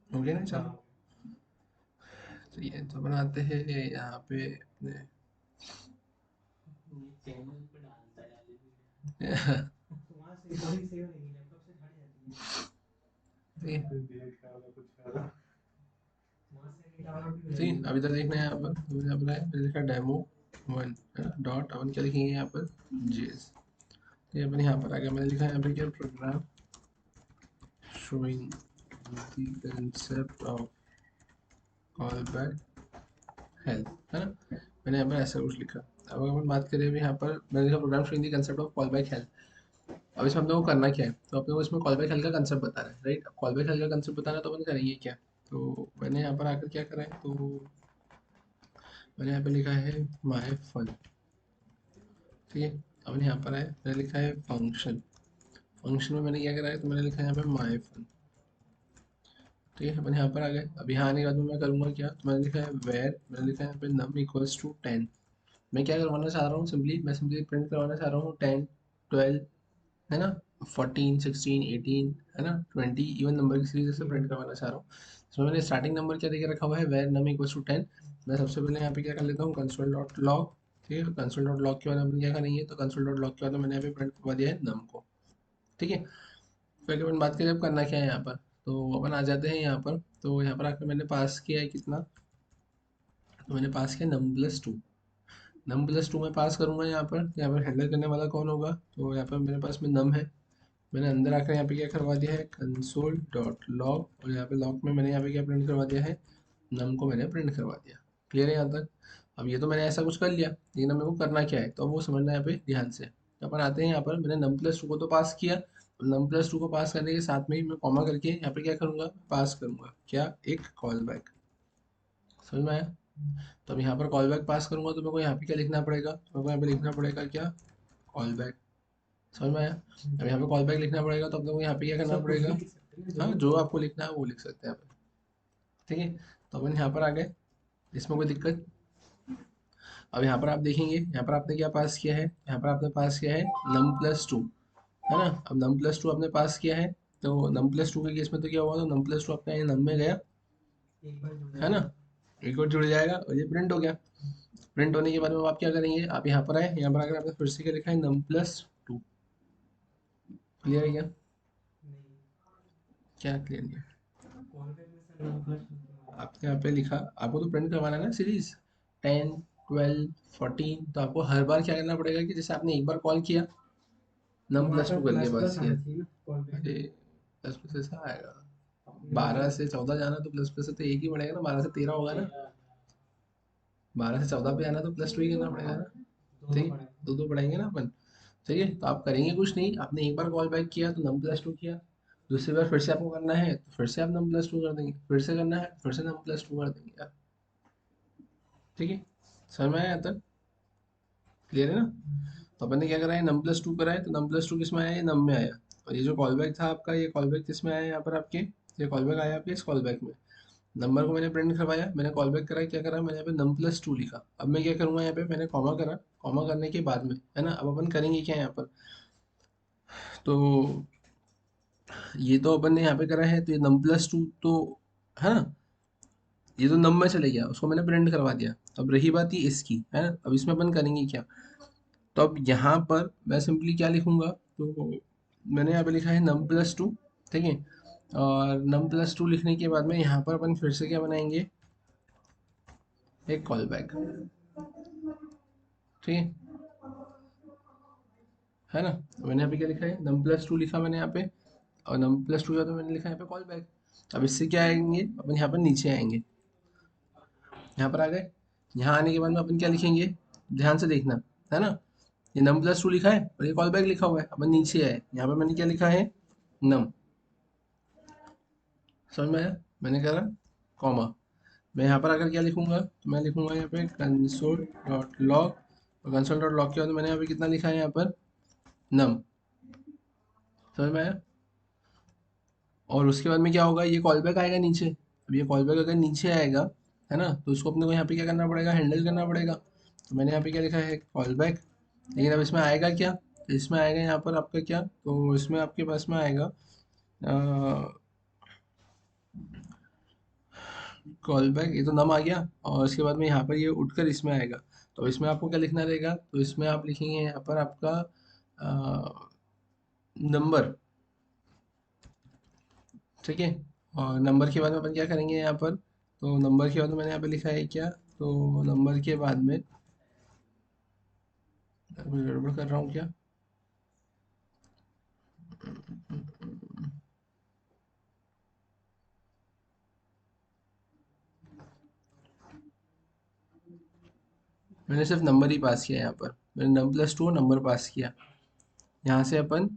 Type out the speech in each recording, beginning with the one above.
हो गया ना चालू। तो ये तो बनाते हैं यहाँ पे अपने ठीक, अभी तक देखना है यहाँ पर, तो यहाँ पर है मैंने लिखा डेमो वन है ना, डॉट अपन क्या लिखेंगे यहाँ पर, जेएस। तो अपन यहाँ पर आ गया, मैंने लिखा है यहाँ पे क्या, program showing the concept of callback help, है ना। मैंने यहाँ पर ऐसा कुछ लिखा। अब अगर अपन बात करें अभी यहाँ पर, मैंने लिखा program showing the concept of call back help. अब इसमें अपने को करना क्या है, तो अपने को इसमें कॉल बैक हेल्प का कंसेप्ट बताना है, राइट। अब कॉल बैक हेल्प का कंसेप्ट बताना है, तो अपन करेंगे क्या, तो मैंने यहाँ पर आकर क्या करा है, तो मैंने यहाँ पे लिखा है माय फन, ठीक है। अब यहाँ पर है मैंने लिखा है फंक्शन, फंक्शन में मैंने क्या करा है, तो मैंने लिखा है यहाँ पे माय फन, ठीक है। अपन यहाँ पर आ गए। अब यहाँ आने के बाद में मैं करूँगा क्या, तो मैंने लिखा है वेर, मैंने लिखा है यहाँ पे नम इक्वल्स टू 10। मैं क्या करवाना चाह रहा हूँ, सिंपली मैं सिंपली प्रिंट करवाना चाह रहा हूँ 10, 12, है ना, 14, 16, 18, है ना, 20, इवन नंबर की सीरीज से प्रिंट करवाना चाह रहा हूँ। इसमें मैंने स्टार्टिंग नंबर क्या देके रखा हुआ है, वेर नम इक्वल्स टू 10। मैं सबसे पहले यहाँ पे क्या कर लेता हूँ, कंसोल डॉट लॉग, ठीक है। कंसोल डॉट लॉग के बाद अपन क्या करेंगे, तो कंसोल डॉट लॉग के बाद मैंने यहाँ पे प्रिंट करवा दिया है नम को, ठीक है। फिर अपन बात करें अब करना क्या है यहाँ पर, तो अपन आ जाते हैं यहाँ पर। तो यहाँ पर आकर मैंने पास किया है कितना, तो मैंने पास किया num+2। num+2 में पास करूंगा यहाँ पर हैंडल करने वाला कौन होगा, तो यहाँ पर मेरे पास में नम है। मैंने अंदर आकर यहाँ पे क्या करवा दिया है, कंसोल डॉट लॉग, और यहाँ पे लॉग में मैंने यहाँ पे क्या प्रिंट करवा दिया है, नम को मैंने प्रिंट करवा दिया। क्लियर है यहाँ तक। अब ये तो मैंने ऐसा कुछ कर लिया, लेकिन अब मेरे को करना क्या है, तो अब वो समझना है यहाँ पे ध्यान से। तो अपन आते हैं यहाँ पर, मैंने num+2 को तो पास किया। num+2 को पास करने के साथ में ही मैं कॉमा करके यहाँ पे क्या करूँगा, पास करूँगा क्या, एक कॉल बैक। समझ में आया। तो अब यहाँ पर कॉल बैक पास करूंगा, तो मेरे को यहाँ पे क्या लिखना पड़ेगा, तो मेरे को यहाँ पे लिखना पड़ेगा क्या, कॉल बैक। समझ में आया। अब यहाँ पे कॉल बैक लिखना पड़ेगा, तो अब मेरे को यहाँ पे क्या करना पड़ेगा, हाँ जो आपको लिखना है वो लिख सकते हैं आप, ठीक है। तो अपन यहाँ पर आ गए, इसमें कोई दिक्कत। अब यहाँ पर आप देखेंगे, यहाँ पर आपने क्या पास किया है, यहाँ पर आपने पास किया है num+2, है ना। अब num+2 आपने पास किया है, तो num+2 के केस में तो क्या हुआ, तो num+2 आपका ये नम में गया, है ना, एक और जुड़ जाएगा और ये प्रिंट हो गया। प्रिंट होने के बाद में आप क्या करेंगे, आप यहाँ पर आए, यहाँ पर आकर आपने फिर से क्या लिखा है, num+2। क्लियर है क्या, क्या क्लियर नहीं है, आपने यहाँ पे लिखा, आपको तो प्रिंट करवाना है ना सीरीज 10, 12, 14, तो आपको हर बार क्या करना पड़ेगा कि जैसे आपने एक बार कॉल किया, num+2 कर लिया बस ये। अरे प्लस प्लस ऐसा आएगा, 12 से 14 जाना तो प्लस प्लस से तो एक ही पड़ेगा ना, 12 से 13 होगा ना, 12 से 14 पे जाना तो +2 ही करना पड़ेगा ना, ठीक है। दो दो पढ़ाएंगे ना अपन, ठीक है। तो आप करेंगे कुछ नहीं, आपने एक बार कॉल बैक किया तो num+2 किया, दूसरी बार फिर से आपको करना है तो फिर से आप num+2 कर देंगे, फिर से करना है फिर से num+2 कर देंगे आप, ठीक है। समझ में आया यहाँ तक, क्लियर है ना। तो अपन ने क्या करा है, num+2 करा है, तो num+2 किस में आया, ये नम में आया। और ये जो कॉल बैक था आपका, ये कॉल बैक किस में आया यहाँ पर आपके, ये कॉल बैक आया आपके इस कॉल बैक में। नंबर को मैंने प्रिंट करवाया, मैंने कॉल बैक करा, क्या करा, मैंने यहाँ पे num+2 लिखा। अब मैं क्या करूँगा, यहाँ पे मैंने कॉमा करा, कॉमा करने के बाद में, है ना, अब अपन करेंगे क्या यहाँ पर, तो ये तो अपन ने यहाँ पे करा है, तो ये num+2 तो, है ना, ये तो नम में चले गया, उसको मैंने प्रिंट करवा दिया। अब रही बात ये इसकी, है ना, अब इसमें अपन करेंगे क्या, तो अब यहाँ पर मैं सिंपली क्या लिखूंगा, तो मैंने यहाँ पे लिखा है num+2, ठीक है। और num+2 लिखने के बाद में यहाँ पर अपन फिर से क्या बनाएंगे, एक कॉल बैक, ठीक है, है ना। तो मैंने यहाँ पे क्या लिखा है, num+2 लिखा मैंने यहाँ पे, और num+2 का तो मैंने लिखा है यहाँ पे कॉल बैक। अब इससे क्या आएंगे, अपन यहाँ पर नीचे आएंगे, यहाँ पर आ गए। यहाँ आने के बाद में अपन क्या लिखेंगे, ध्यान से देखना, है ना। ये num+2 लिखा है और ये कॉल बैक लिखा हुआ है, अपन नीचे आए, यहाँ पर मैंने क्या लिखा है, नम। समझ में आया, मैंने करा कॉमा। मैं यहाँ पर आकर क्या लिखूंगा, तो मैं लिखूंगा यहाँ पे कंसोल डॉट लॉग, और कंसोल डॉट लॉग के बाद मैंने यहाँ पे कितना लिखा है, यहाँ पर नम। समझ में आया। और उसके बाद में क्या होगा, ये कॉल बैक आएगा नीचे। अब ये कॉल बैक अगर नीचे आएगा, है ना, तो उसको अपने को यहाँ पे क्या करना पड़ेगा, हैंडल करना पड़ेगा। तो मैंने यहाँ पे क्या लिखा है, कॉल बैक। लेकिन अब इसमें आएगा क्या, तो इसमें आएगा यहाँ पर आपका क्या, तो इसमें आपके पास में आएगा कॉल बैक, ये तो नम आ गया, और इसके बाद में यहाँ पर ये उठकर इसमें आएगा। तो इसमें आपको क्या लिखना रहेगा, तो इसमें आप लिखेंगे यहाँ पर आपका नंबर, ठीक है। और नंबर के बाद में अपन क्या करेंगे यहाँ पर, तो नंबर के बाद में मैंने यहाँ पे लिखा है क्या, तो नंबर के बाद में मैं गड़बड़ कर रहा हूँ क्या, मैंने सिर्फ नंबर ही पास किया यहाँ पर, मैंने num+2 नंबर पास किया। यहाँ से अपन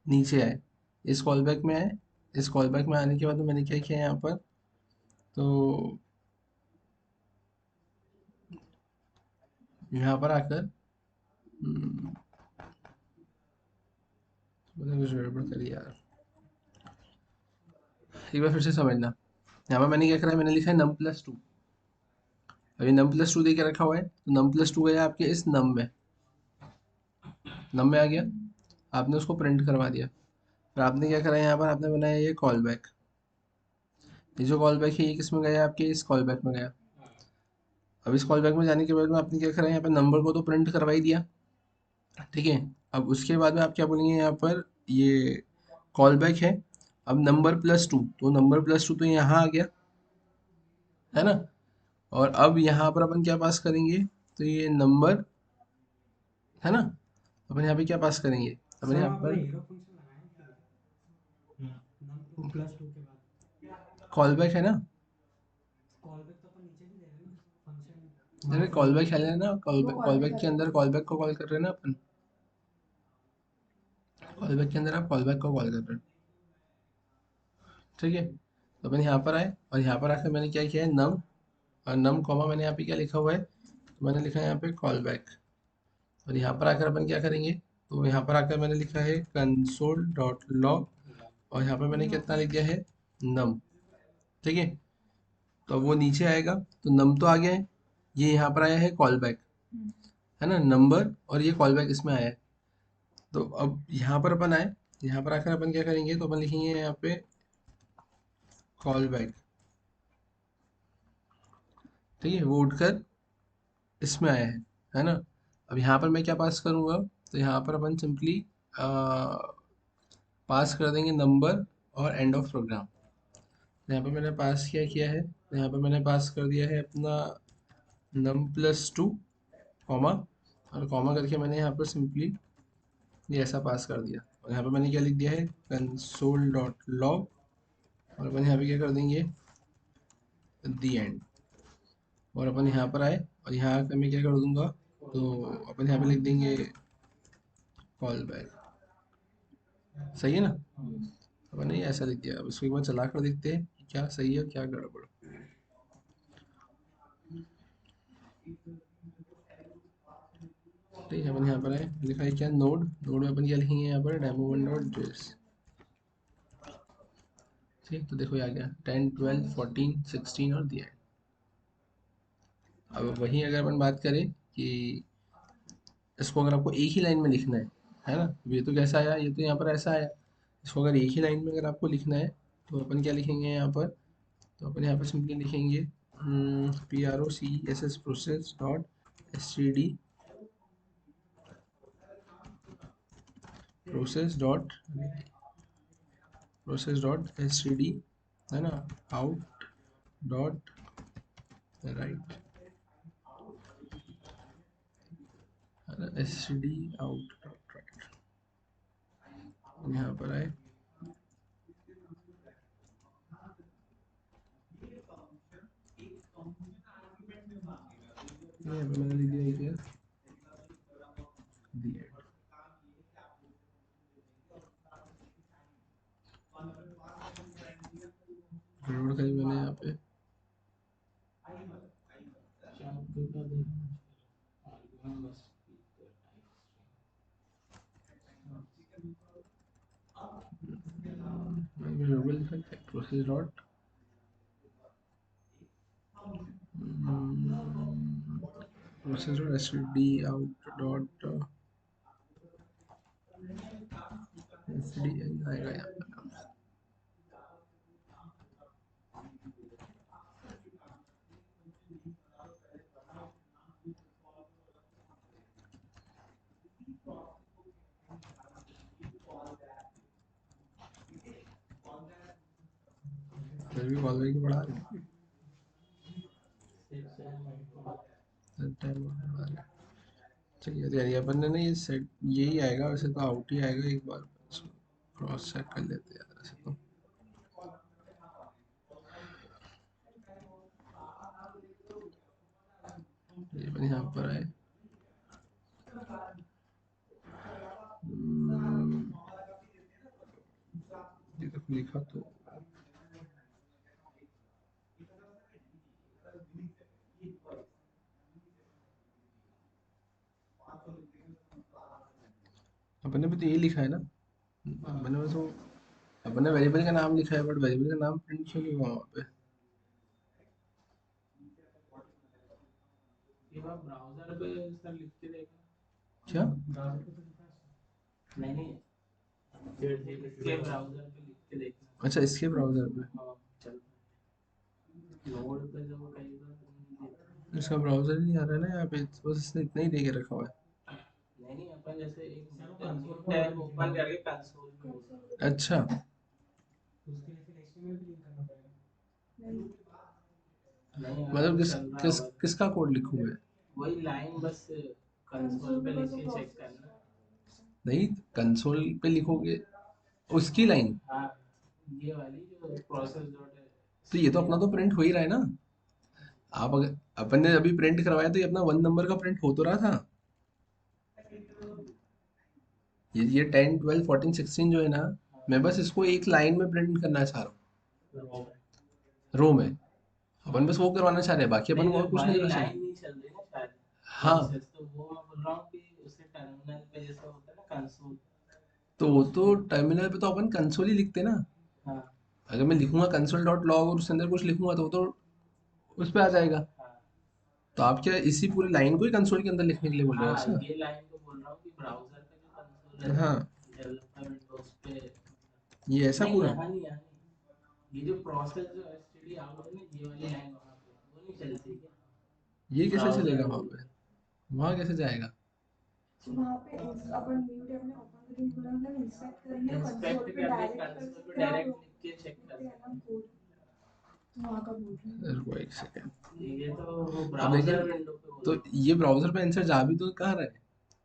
नीचे आए, इस कॉल बैक में आए, इस कॉल बैक में आने के बाद में मैंने क्या किया यहाँ पर, तो यहाँ पर आकर मैंने कुछ गड़बड़ करी यार, एक बार फिर से समझना। यहाँ पर मैंने क्या करा है, मैंने लिखा है num+2। अभी num+2 दे के रखा हुआ है, तो num+2 गया आपके इस नम में आ गया, आपने उसको प्रिंट करवा दिया। फिर आपने क्या करा है, यहाँ पर आपने बनाया ये कॉल बैक। ये जो कॉल बैक है ये किस में गया, आपके इस कॉल बैक में गया। अब इस कॉल बैक में जाने के बाद में आपने क्या करा है, यहाँ पर नंबर को तो प्रिंट करवा ही दिया, ठीक है। अब उसके बाद में आप क्या बोलेंगे यहाँ पर, ये कॉल बैक है, अब नंबर+2, तो नंबर+2 तो यहाँ आ गया, है ना। और अब यहाँ पर अपन क्या पास करेंगे, तो ये नंबर, है ना, अपन यहाँ पे क्या पास करेंगे, अपन सर यहाँ आपने पर हीरो फंक्शन लगाया कि नम प्लस टू के बाद कॉल बैक है ना, कॉल बैक तो अपन नीचे भी दे रहे हैं ना फंक्शन अरे मार्क कॉल नंबर बैक है ना, कॉल बैक के अंदर कॉल बैक को कॉल कर रहे हैं ना अपन, कॉल बैक के अंदर आप कॉल बैक को कॉल कर रहे हैं, ठीक है। तो अपन यहाँ पर आए, और यहाँ पर आकर मैंने क्या किया है, नम, और नम कॉमा मैंने यहाँ पे क्या लिखा हुआ है, तो मैंने लिखा है यहाँ पे कॉल बैक। और यहाँ पर आकर अपन क्या करेंगे, तो यहाँ पर आकर मैंने लिखा है console.log, और यहाँ पर मैंने कितना लिख दिया है, नम, ठीक है। तो अब वो नीचे आएगा, तो नम तो आ गया है, ये यहाँ पर आया है कॉल बैक, है ना, नंबर और ये कॉल बैक इसमें आया है। तो अब यहाँ पर अपन आए, यहाँ पर आकर अपन क्या करेंगे, तो अपन लिखेंगे यहाँ पे कॉल बैक, ठीक है, वो उठकर इसमें आया है ना। अब यहाँ पर मैं क्या पास करूँगा, तो यहाँ पर अपन सिंपली पास कर देंगे नंबर और एंड ऑफ प्रोग्राम। यहाँ पे मैंने पास क्या किया है, तो यहाँ पे मैंने पास कर दिया है अपना num+2 कॉमा, और कॉमा करके मैंने यहाँ पर सिंपली ये ऐसा पास कर दिया। और यहाँ पे मैंने क्या लिख दिया है, console.log, और अपन यहाँ पे क्या कर देंगे, दी एंड। और अपन यहाँ पर आए, और यहाँ आकर मैं क्या कर दूंगा, तो अपन यहाँ पे लिख देंगे कॉल बैक, सही है ना। अपन ने ऐसा लिख दिया। अब इसको एक बार चला कर देखते हैं कि क्या सही है क्या गड़बड़। ठीक है, अपन यहाँ पर आए, लिखा है क्या, नोड, नोड में अपन क्या लिखेंगे यहाँ पर, demo1.js, ठीक। तो देखो ये आ गया 10 12 14 16 और दिया है। अब वही अगर अपन बात करें कि इसको अगर आपको एक ही लाइन में लिखना है ना, ये तो कैसा आया, ये तो यहाँ पर ऐसा आया, इसको अगर एक ही लाइन में अगर आपको लिखना है, तो अपन क्या लिखेंगे यहाँ पर, तो अपन यहाँ पर सिंपली लिखेंगे process process.std है ना, out डॉट राइट, है ना, std out डॉट राइट। यहाँ पर आए, यहाँ पर मैंने लिख दिया क्या, दी एंड। गड़बड़ करी मैंने यहाँ पे, मैंने गड़बड़ लिखा क्या, process dot process dot std out dot std आएगा यहाँ पर। भी कॉल बैक बढ़ा रहे हैं। चलिए यार अपन ने ना ये सेट यही आएगा, वैसे तो आउट ही आएगा, एक बार क्रॉस चेक कर लेते हैं यार वैसे तो। ये अपन यहाँ पर आए, ये तो लिखा तो अपन ने भी तो यही लिखा है ना, अपन ने बस वो अपन ने वेरिएबल का नाम लिखा है, बट वेरिएबल का नाम प्रिंट क्यों नहीं हुआ वहाँ पे? ये बात ब्राउज़र पे सर लिख के देखना। क्या? ब्राउज़र पे तो लिखा है सर। नहीं, इसके ब्राउज़र पे लिख के देखना। अच्छा, इसके ब्राउजर पे? हाँ, चलता है। नोड पे जब कई बार नहीं देता। इसका ब्राउजर नहीं आ रहा है ना यहाँ पे, बस इसने इतना ही दे के रखा हुआ है। नहीं, अपन जैसे एक न्यू टैब ओपन करके कंसोल में होगा। अच्छा, उसके लिए फिर HTML भी लिंक करना पड़ेगा। नहीं, मतलब वो चल रहा होगा। किसका कोड लिखूं मैं? वही लाइन बस कंसोल पे लिख के चेक करना। नहीं, कंसोल पे लिखोगे उसकी लाइन? हाँ, ये वाली जो प्रोसेस डॉट है। तो ये तो अपना तो प्रिंट हो ही रहा है ना। आप अगर अपन ने अभी प्रिंट करवाया तो ये अपना 1 नंबर का प्रिंट हो तो रहा था। ये 10 12 14 16 जो है ना, मैं बस इसको एक लाइन में प्रिंट करना चाह रहा हूँ, रो में। अपन बस वो करवाना चाह रहे हैं, बाकी अपन नहीं, को और जब कुछ नहीं वाली करना चाह लाइन रहे। नहीं चल रही ना शायद हाँ, प्रोसेस, तो वो मैं बोल रहा हूँ कि उसे टर्मिनल पे जैसे होता है ना कंसोल। तो वो तो टर्मिनल पे तो अपन कंसोल ही लिखते ना। हाँ, अगर मैं लिखूंगा कंसोल डॉट लॉग और उसके अंदर कुछ लिखूंगा तो वो तो उस पे आ जाएगा। हाँ, तो आप क्या इसी पूरी लाइन को ही कंसोल के अंदर लिखने के लिए बोल रहे हो हाँ, ऐसा? ये लाइन को बोल रहा हूँ कि ब्राउजर पे जो कंसोल रहता हाँ, है डेवलपर विंडोज पे। ये ऐसा नहीं, पूरा? यहाँ नहीं, ये जो प्रोसेस जो एसटीडी आउट है ना, ये वाली लाइन वहाँ पे वो नहीं चलती क्या ये कैसे ब्राउजर चलेगा वहां विंडो पे? पे? वहां कैसे जाएगा? वहाँ पे अपन न्यू टैब में ओपन करके पूरा मतलब इंस्पेक्ट करेंगे, इंस्पेक्ट कंसोल पे करके डायरेक्ट कर कंसोल पे सकते हैं आप डायरेक्ट लोग लिख के चेक कर लिखते हैं ना सकते कोड, तो वहाँ का बोल रहे हैं। रुको एक सेकेंड। हैं। ये तो वो अब ब्राउजर लेकिन विंडो पे बोल तो रहा हूँ। ये ब्राउजर पे आंसर जा भी तो कहाँ रहा है?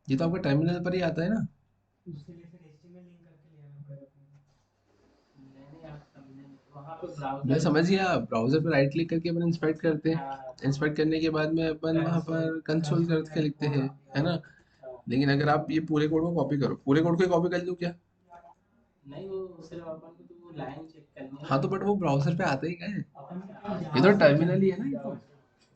ये तो आपका टर्मिनल पर ही आता है ना। उसके लिए फिर HTML लिंक करके ले आना पड़ेगा अपने को। नहीं, आप समझे नहीं, वहाँ पे मैं ब्राउजर। समझ गया, ब्राउजर पे राइट क्लिक करके अपन इंस्पेक्ट करते हैं। हाँ, इंस्पेक्ट करने के बाद में अपन वहाँ कंसोल। पर कंसोल करके लिखते हैं, है ना। हाँ, लेकिन अगर आप ये पूरे कोड को कॉपी करो, पूरे कोड को कॉपी कर लूँ क्या? नहीं, वो सिर्फ अपन को तो वो लाइन चेक करनी है हाँ, ना। तो बट वो ब्राउजर पे आता ही क्या है? अपन को ये तो जावा टर्मिनल ही है ना,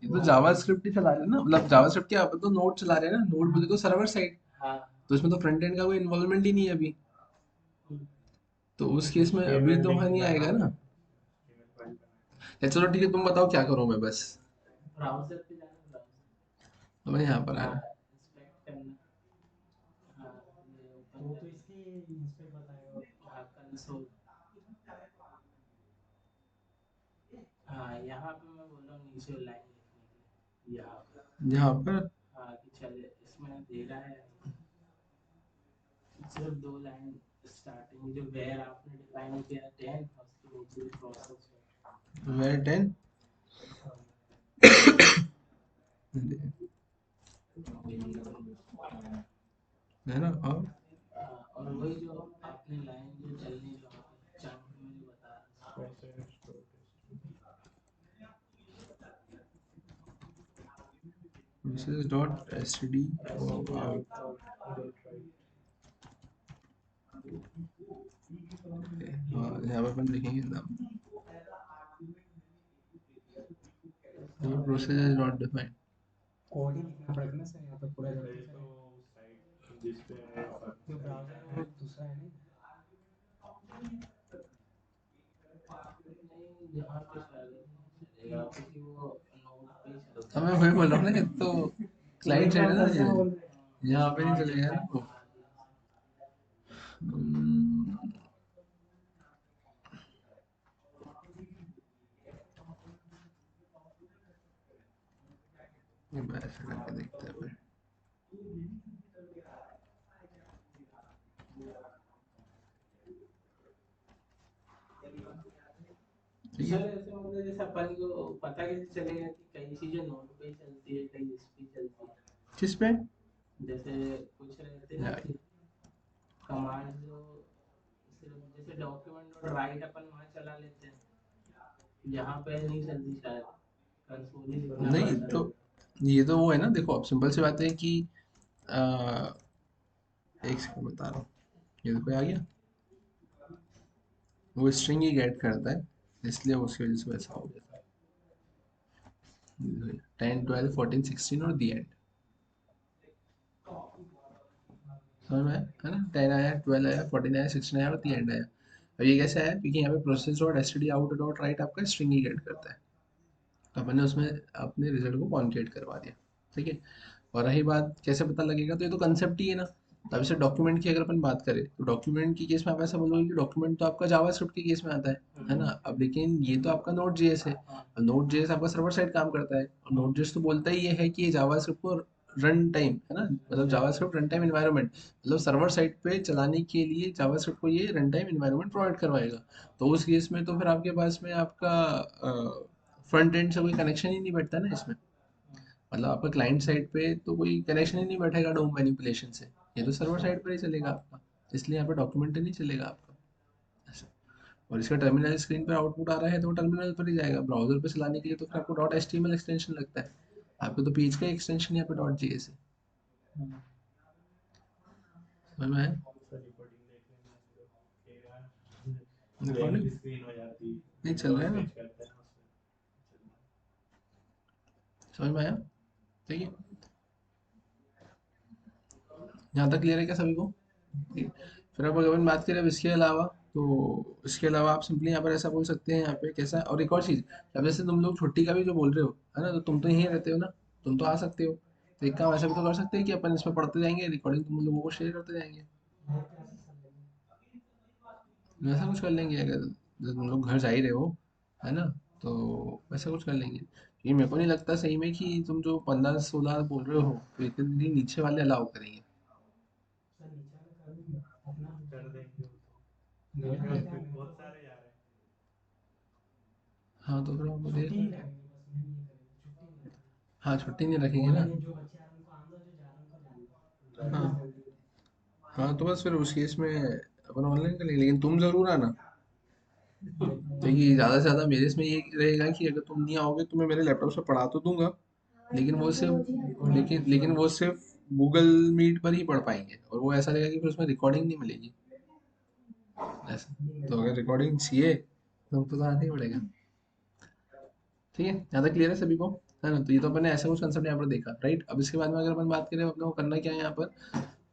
ये तो जावा स्क्रिप्ट ही चला रहे हैं ना, मतलब जावा स्क्रिप्ट क्या, अपन तो नोड चला रहे हैं ना, नोड बोले तो सर्वर साइड। हाँ, तो इसमें तो फ्रंट एंड का कोई इन्वॉल्वमेंट ही नहीं है अभी। तो उस केस में अभी तो वहाँ नहीं आएगा ना। चलो ठीक है, तुम बताओ क्या करूँ मैं बस। ब्राउजर पे जाना, ब्राउजर। तो मैं यहाँ पर हाँ, आया। इंस्पेक्ट करना। हाँ, ये ओपन वो तो इसके इंस्पेक्ट बताएगा। हाँ, कंसोल। हाँ, यहाँ पे मैं बोल रहा हूँ नीचे लाइन लिखने के लिए, यहाँ पे। यहाँ पर हाँ, कि चले इसमें दे रहा है सिर्फ 2 लाइन स्टार्टिंग जो वेयर आपने डिफाइन किया 10 और उसके नीचे प्रोसेस वेर 10 है ना। और और वही जो आपने लाइन जो चलनी जो चंक में जो बता रहा this is dot std out। हाँ, यहाँ पर अपन लिखेंगे नाम, process is not defined. Code ही लिखना पड़ेगा ना सर, यहाँ पे पूरा जब तक तो जिस पे जो ब्राउज़र है वो दूसरा है नहीं। नहीं, यहाँ पे शायद चलेगा क्योंकि वो नोड पे ही चलता अब है। मैं वही बोल रहा हूँ ना, तो क्लाइंट साइड है ना ये, यहाँ पे नहीं नॉट चलेगा ना वो। डिफाइंड। हम्म, ये मैं ऐसा करके देखते हैं फिर। ठीक सर है। ऐसे मतलब जैसे अपन को पता कैसे चलेगा कि कई चीजें नोट पे ही चलती है कई इस पे चलती है? किस पे? जैसे कुछ रहते हैं ना कि कमांड जो सिर्फ जैसे डॉक्यूमेंट डॉट राइट अपन वहाँ चला लेते हैं, यहाँ पे नहीं चलती शायद, कंसोल ही लिखना नहीं पड़ता तो है। ये तो वो है ना, देखो अब सिंपल सी बात है कि आ, एक सेकंड बता रहा हूँ, ये देखो आ गया, वो स्ट्रिंग ही गेट करता है, इसलिए उसकी वजह से वैसा हो गया। 10 12 14 16 और दी एंड, समझ में आया है ना? 10 आया, 12 आया, 14 आया, 16 आया और दी एंड आया। अब ये कैसे आया? क्योंकि यहाँ पे process dot STD out dot right आपका स्ट्रिंग ही गेट करता है, तो अपन ने उसमें अपने रिजल्ट को कॉन्केट करवा दिया। ठीक है। और रही बात कैसे पता लगेगा, तो ये तो कंसेप्ट ही है ना। तो अब इसे डॉक्यूमेंट की अगर अपन बात करें, तो डॉक्यूमेंट की केस में आप ऐसा बोलोगे कि डॉक्यूमेंट तो आपका जावास्क्रिप्ट के केस में आता है ना? अब लेकिन ये तो आपका नोड जेएस है, अब नोड जेएस आपका सर्वर साइड काम करता है, और नोड जेएस तो बोलता ही ये है कि ये जावास्क्रिप्ट को रन टाइम है ना, मतलब जावास्क्रिप्ट रन टाइम एनवायरनमेंट, मतलब सर्वर साइड पे चलाने के लिए जावास्क्रिप्ट को ये रन टाइम एनवायरनमेंट प्रोवाइड करवाएगा। तो उस केस में तो फिर आपके पास में आपका फ्रंट एंड से कोई कनेक्शन ही नहीं बैठता ना इसमें, मतलब आपका क्लाइंट साइड पे तो कोई कनेक्शन ही नहीं बैठेगा डोम मैनिपुलेशन से, ये तो सर्वर साइड पर ही चलेगा आपका, इसलिए यहाँ पे डॉक्यूमेंट नहीं चलेगा आपका ऐसा। और इसका टर्मिनल स्क्रीन पर आउटपुट आ रहा है तो टर्मिनल पर ही जाएगा, ब्राउजर पे चलाने के लिए तो फिर आपको डॉट एचटीएमएल एक्सटेंशन लगता है, आपको तो पेज का एक्सटेंशन यहाँ पे डॉट जेएस है। समझ में आया? रिकॉर्डिंग देखने में तो कहेगा रिकॉर्डिंग ब्लैंक स्क्रीन हो जाती नहीं चल रहा है ना, पेज करते हैं उसमें। समझ में आया? ठीक है, यहाँ तक क्लियर है क्या सभी को? ठीक है। फिर अब अगर अपन बात करें अब इसके अलावा, तो इसके अलावा आप सिंपली यहाँ पर ऐसा बोल सकते हैं यहाँ पे कैसा, और एक और चीज़, अब जैसे तुम लोग छुट्टी का भी जो बोल रहे हो है ना, तो तुम तो यहीं रहते हो ना, तुम तो आ सकते हो, तो एक काम ऐसा भी तो कर सकते हैं कि अपन इसमें पढ़ते जाएंगे, रिकॉर्डिंग तुम लोगों को शेयर करते जाएंगे, वैसा कुछ कर लेंगे अगर जब तुम लोग घर जा ही रहे हो, है ना, तो वैसा कुछ कर लेंगे। ये मेरे को नहीं लगता सही में कि तुम जो 15 16 बोल रहे हो तो इतने नीचे वाले अलाउ करेंगे। कर देंगे वो तो बहुत सारे जा रहे हैं। हाँ तो फिर हम देख लेंगे। हाँ छुट्टी नहीं रखेंगे ना। हाँ हाँ, तो बस फिर उस केस में अपन ऑनलाइन कर लेंगे, लेकिन तुम जरूर आना, क्योंकि ज़्यादा से ज़्यादा मेरे इसमें ये रहेगा कि अगर तुम नहीं आओगे तो मैं मेरे लैपटॉप से पढ़ा तो दूंगा, लेकिन वो सिर्फ लेकिन वो सिर्फ गूगल मीट पर ही पढ़ पाएंगे, और वो ऐसा रहेगा कि फिर उसमें रिकॉर्डिंग नहीं मिलेगी ऐसा। तो अगर रिकॉर्डिंग चाहिए तो हमको तो आना ही पड़ेगा। ठीक है, यहाँ तक क्लियर है सभी को, है ना? तो ये तो अपन ने ऐसा कुछ कंसेप्ट यहाँ पर देखा, राइट? अब इसके बाद में अगर अपन बात करें अपने को करना क्या है यहाँ पर,